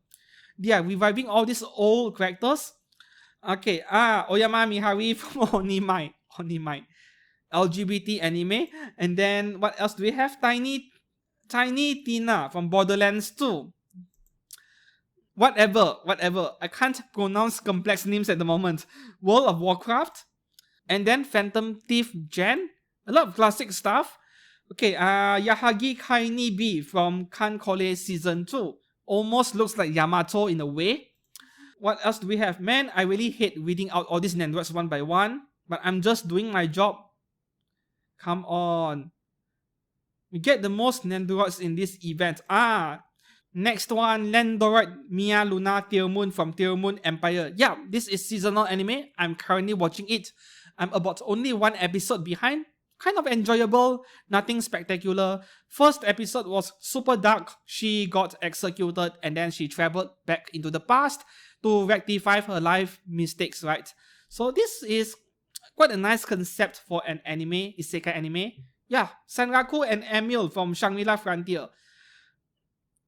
They are reviving all these old characters. Okay, Oyama Mihari from Onimai. LGBT anime. And then what else do we have? Tiny Tina from Borderlands 2. Whatever. I can't pronounce complex names at the moment. World of Warcraft. And then Phantom Thief Jen. A lot of classic stuff. Okay, Yahagi Kaini B from Kankole Season 2. Almost looks like Yamato in a way. What else do we have? Man, I really hate reading out all these Nandroids one by one, but I'm just doing my job. Come on. We get the most Nandroids in this event. Next one, Nandroid Mia Luna Tearmoon from Tearmoon Empire. Yeah, this is seasonal anime. I'm currently watching it. I'm about only one episode behind. Kind of enjoyable, nothing spectacular. First episode was super dark. She got executed and then she traveled back into the past to rectify her life mistakes, right? So this is quite a nice concept for an anime, isekai anime. Yeah, Sanraku and Emil from Shangri-La Frontier.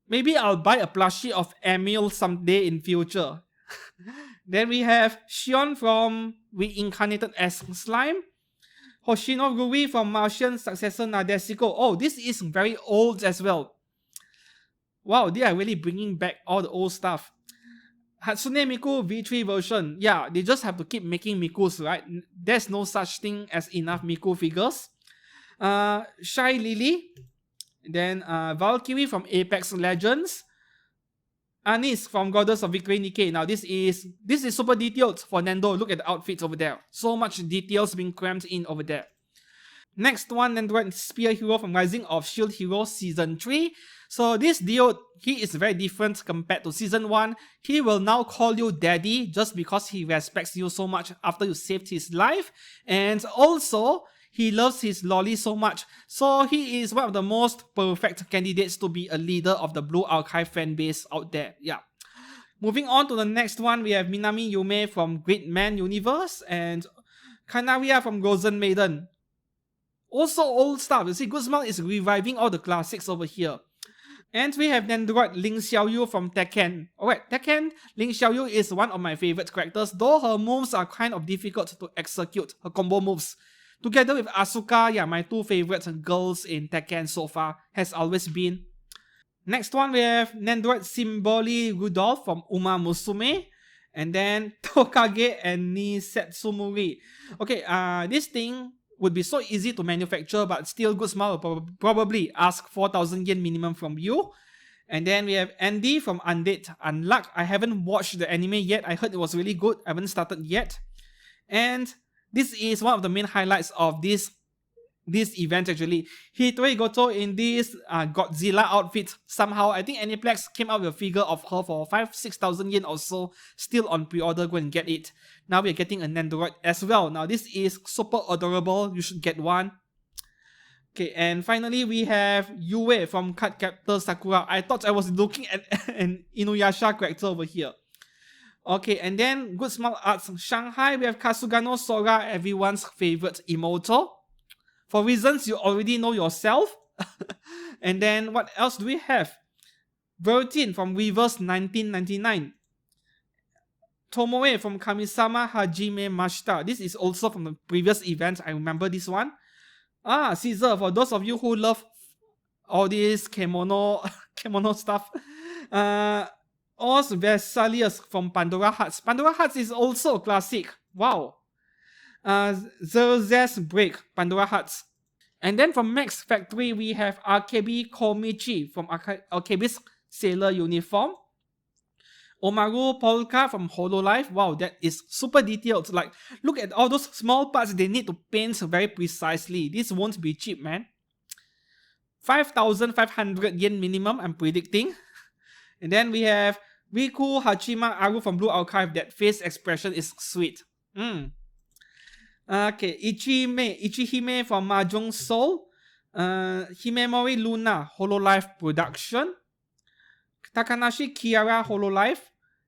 Maybe I'll buy a plushie of Emil someday in future. Then we have Shion from Reincarnated as Slime. Hoshino Rui from Martian Successor Nadesico. Oh, this is very old as well. Wow, they are really bringing back all the old stuff. Hatsune Miku V3 version. Yeah, they just have to keep making Mikus, right? There's no such thing as enough Miku figures. Shy Lily. Then Valkyrie from Apex Legends. Anis from Goddess of Victory Nikke. Now this is super detailed for Nendo. Look at the outfits over there. So much details being crammed in over there. Next one, Nandroid Spear Hero from Rising of Shield Hero Season 3. So this dude, he is very different compared to Season 1. He will now call you daddy just because he respects you so much after you saved his life. And also, he loves his lolly so much. So he is one of the most perfect candidates to be a leader of the Blue Archive fanbase out there. Yeah. Moving on to the next one, we have Minami Yume from Great Man Universe and Kanaria from Gozen Maiden. Also old stuff. You see, Good Smile is reviving all the classics over here. And we have Nandroid Ling Xiaoyu from Tekken. Alright, Tekken, Ling Xiaoyu is one of my favorite characters, though her moves are kind of difficult to execute, her combo moves. Together with Asuka, yeah, my two favorite girls in Tekken so far has always been. Next one, we have Nandroid Symboli Rudolph from Uma Musume. And then Tokage and Nisetsumuri. Okay, this thing would be so easy to manufacture, but still Good Smile will probably ask 4,000 yen minimum from you. And then we have Andy from Undead Unluck. I haven't watched the anime yet. I heard it was really good. I haven't started yet. And this is one of the main highlights of this event actually. Hitoi Goto in this Godzilla outfit. Somehow, I think Aniplex came out with a figure of her for 5,000-6,000 yen or so. Still on pre-order, go and get it. Now we're getting a Nandroid as well. Now this is super adorable. You should get one. Okay, and finally we have Yue from Cardcaptor Sakura. I thought I was looking at an Inuyasha character over here. Okay, and then Good Smile Arts Shanghai, we have Kasugano Sora, everyone's favorite Emoto. For reasons you already know yourself. And then what else do we have? Vertin from Reverse 1999. Tomoe from Kamisama Hajime Mashita. This is also from the previous event. I remember this one. Caesar, for those of you who love all this kimono stuff. Os Vesalius from Pandora Hearts. Pandora Hearts is also a classic. Wow. Zerzes Break, Pandora Hearts. And then from Max Factory, we have Akebi Komichi from Akebi's Sailor Uniform. Omaru Polka from Hololive. Wow, that is super detailed. Like, look at all those small parts they need to paint very precisely. This won't be cheap, man. 5,500 yen minimum, I'm predicting. And then we have Riku Hachima Aru from Blue Archive. That face expression is sweet. Okay, Ichihime from Mahjong Soul. Himemori Luna Hololive Production. Takanashi Kiara Hololive.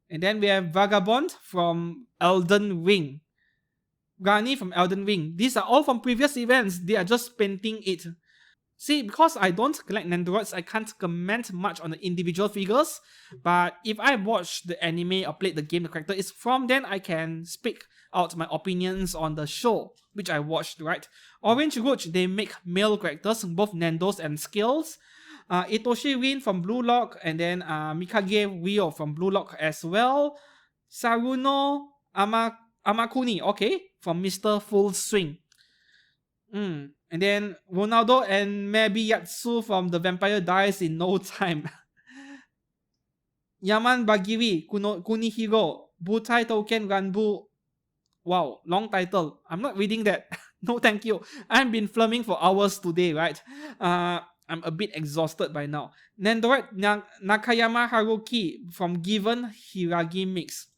And then we have Vagabond from Elden Ring. Gani from Elden Ring. These are all from previous events. They are just painting it. See, because I don't collect Nendoroids, I can't comment much on the individual figures. But if I watch the anime or played the game the character is from, then I can speak out my opinions on the show, which I watched, right? Orange Rouge, they make male characters, both Nandos and Skills. Itoshi Rin from Blue Lock, and then Mikage Ryo from Blue Lock as well. Saruno Amakuni, okay, from Mr. Full Swing. And then Ronaldo and Mabiyatsu from The Vampire Dies in No Time. Yaman Bagiri, Kunihiro, Butai Touken Ranbu. Wow, long title. I'm not reading that. No thank you. I've been filming for hours today, right? I'm a bit exhausted by now. Nendoroid Nakayama Haruki from Given Hiragi Mix.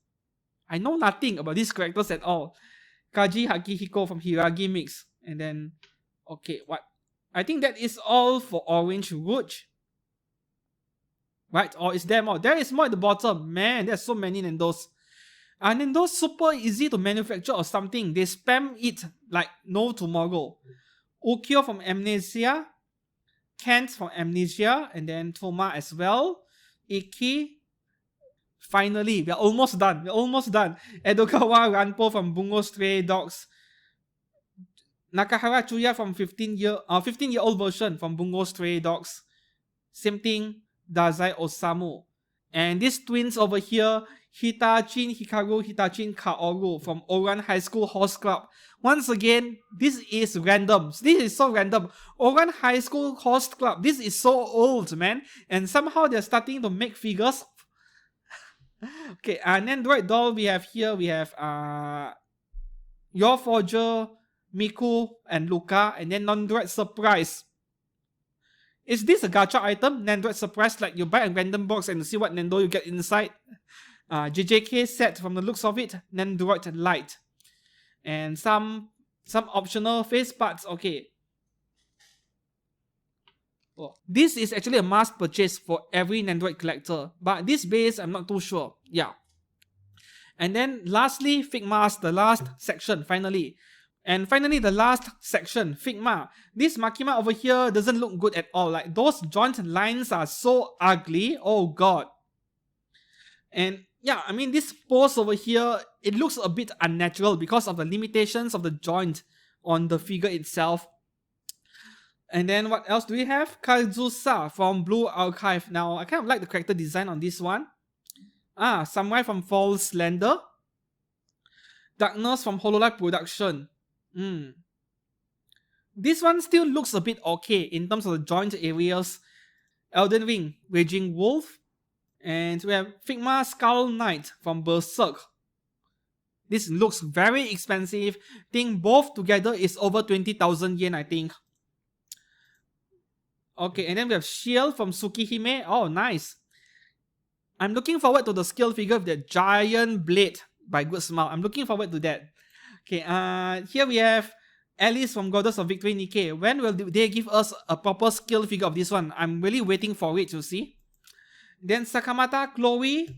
I know nothing about these characters at all. Kaji Hakihiko from Hiragi Mix. And then, okay, what? I think that is all for Orange Rouge. Right? Or is there more? There is more at the bottom. Man, there's so many Nendos. Nendos super easy to manufacture or something. They spam it like no tomorrow. Ukyo from Amnesia. Kent from Amnesia. And then Toma as well. Iki. Finally, we're almost done. Edogawa Ranpo from Bungo Stray Dogs. Nakahara Chuya from 15-year-old version from Bungo Stray Dogs. Same thing, Dazai Osamu. And these twins over here, Hitachin Hikaru, Hitachin Kaoru from Oran High School Horse Club. Once again, this is random. This is so random. Oran High School Horse Club. This is so old, man. And somehow they're starting to make figures. Okay, Nendoroid doll we have here. We have Your Forger, Miku, and Luca. And then Nendoroid Surprise. Is this a gacha item? Nendoroid Surprise, like you buy a random box and see what Nendo you get inside. JJK set from the looks of it. Nendoroid Light. And some optional face parts. Okay. Oh, this is actually a mass purchase for every Nendoroid collector. But this base, I'm not too sure. Yeah. And then lastly, Figmas, the last section, finally. And finally, the last section, Figma. This Makima over here doesn't look good at all. Like, those joint lines are so ugly. Oh god. And yeah, I mean, this pose over here, it looks a bit unnatural because of the limitations of the joint on the figure itself. And then what else do we have? Kazusa from Blue Archive. Now, I kind of like the character design on this one. Samurai from False Slender. Darkness from Hololive Production. This one still looks a bit okay in terms of the joint areas. Elden Ring, Raging Wolf. And we have Figma Skull Knight from Berserk. This looks very expensive. I think both together is over 20,000 yen, I think. Okay, and then we have Shield from Tsukihime. Oh, nice. I'm looking forward to the scale figure with the giant blade by Good Smile. I'm looking forward to that. Okay, here we have Alice from Goddess of Victory Nikke. When will they give us a proper scale figure of this one? I'm really waiting for it to see. Then Sakamata Chloe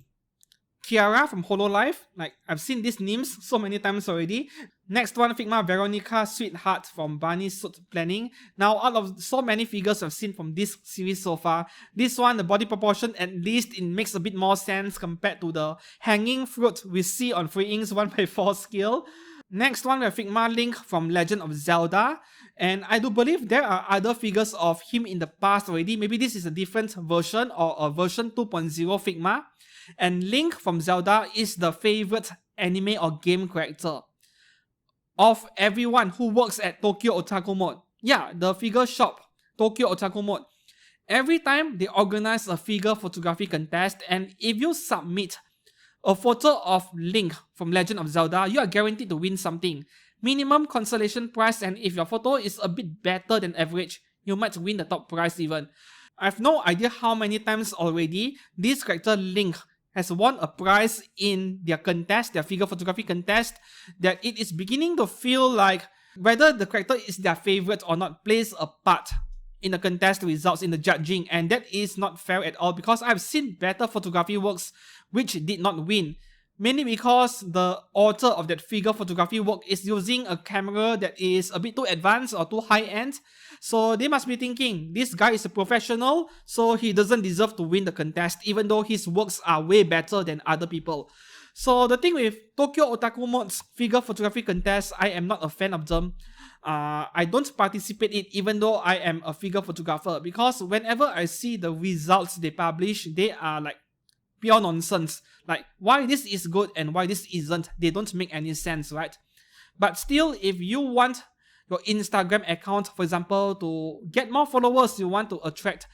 Kiara from Hololive. Like, I've seen these names so many times already. Next one, Figma Veronica Sweetheart from Bunny Suit Planning. Now, out of so many figures I've seen from this series so far, this one, the body proportion, at least it makes a bit more sense compared to the hanging fruit we see on Free Ink's 1x4 scale. Next one, we have Figma Link from Legend of Zelda. And I do believe there are other figures of him in the past already. Maybe this is a different version or a version 2.0 Figma. And Link from Zelda is the favorite anime or game character of everyone who works at Tokyo Otaku Mode. Yeah, the figure shop, Tokyo Otaku Mode. Every time they organize a figure photography contest, and if you submit a photo of Link from Legend of Zelda, you are guaranteed to win something. Minimum consolation prize, and if your photo is a bit better than average, you might win the top prize even. I have no idea how many times already this character Link has won a prize in their contest, their figure photography contest, that it is beginning to feel like whether the character is their favorite or not plays a part in the contest results in the judging, and that is not fair at all because I've seen better photography works which did not win. mainly because the author of that figure photography work is using a camera that is a bit too advanced or too high-end. So they must be thinking, this guy is a professional, so he doesn't deserve to win the contest, even though his works are way better than other people. So the thing with Tokyo Otaku Mod's figure photography contest, I am not a fan of them. I don't participate in it even though I am a figure photographer, because whenever I see the results they publish, they are like pure nonsense. Like, why this is good and why this isn't, they don't make any sense, right? But still, if you want your Instagram account, for example, to get more followers, you want to attract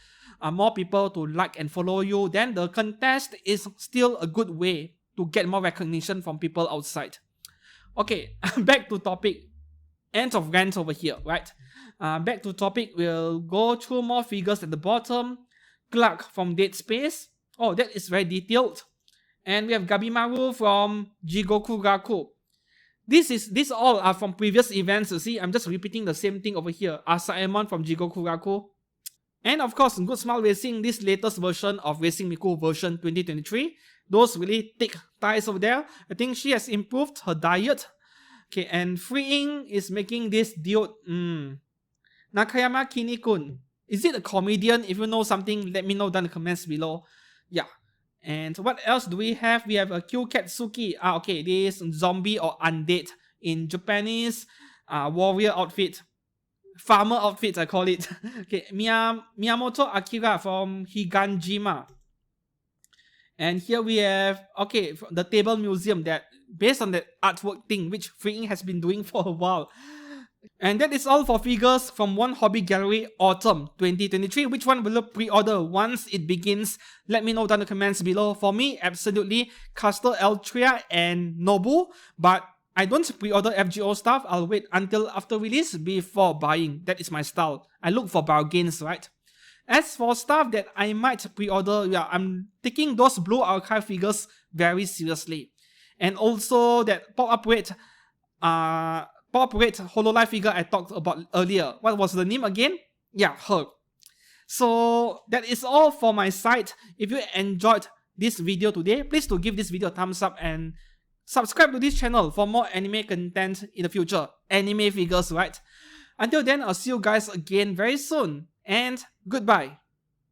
more people to like and follow you, then the contest is still a good way to get more recognition from people outside. Okay, back to topic. End of rant over here, right? Back to topic, we'll go through more figures at the bottom. Clark from Dead Space. Oh, that is very detailed. And we have Gabimaru from Jigoku Gaku. These all are from previous events, you see. I'm just repeating the same thing over here. Asaemon from Jigoku Gaku. And of course, Good Smile Racing, this latest version of Racing Miku version 2023. Those really thick thighs over there. I think she has improved her diet. Okay, and Freeing is making this dude. Nakayama Kinikun. Is it a comedian? If you know something, let me know down in the comments below. Yeah. And what else do we have? We have a Kyuketsuki. Okay, this zombie or undead in Japanese warrior outfit. Farmer outfits, I call it. Okay, Miyamoto Akira from Higanjima. And here we have, okay, the Table Museum, that based on that artwork thing, which Freeing has been doing for a while. And that is all for figures from Wonhobby Gallery Autumn 2023. Which one will you pre-order once it begins? Let me know down in the comments below. For me, absolutely Castle Altria and Nobu, but I don't pre-order FGO stuff. I'll wait until after release before buying. That is my style. I look for bargains, right? As for stuff that I might pre-order, yeah, I'm taking those Blue Archive figures very seriously. And also that pop-up rate Hololive figure I talked about earlier. What was the name again? Yeah, her. So that is all for my side. If you enjoyed this video today, please do give this video a thumbs up and subscribe to this channel for more anime content in the future. Anime figures, right? Until then, I'll see you guys again very soon. And goodbye.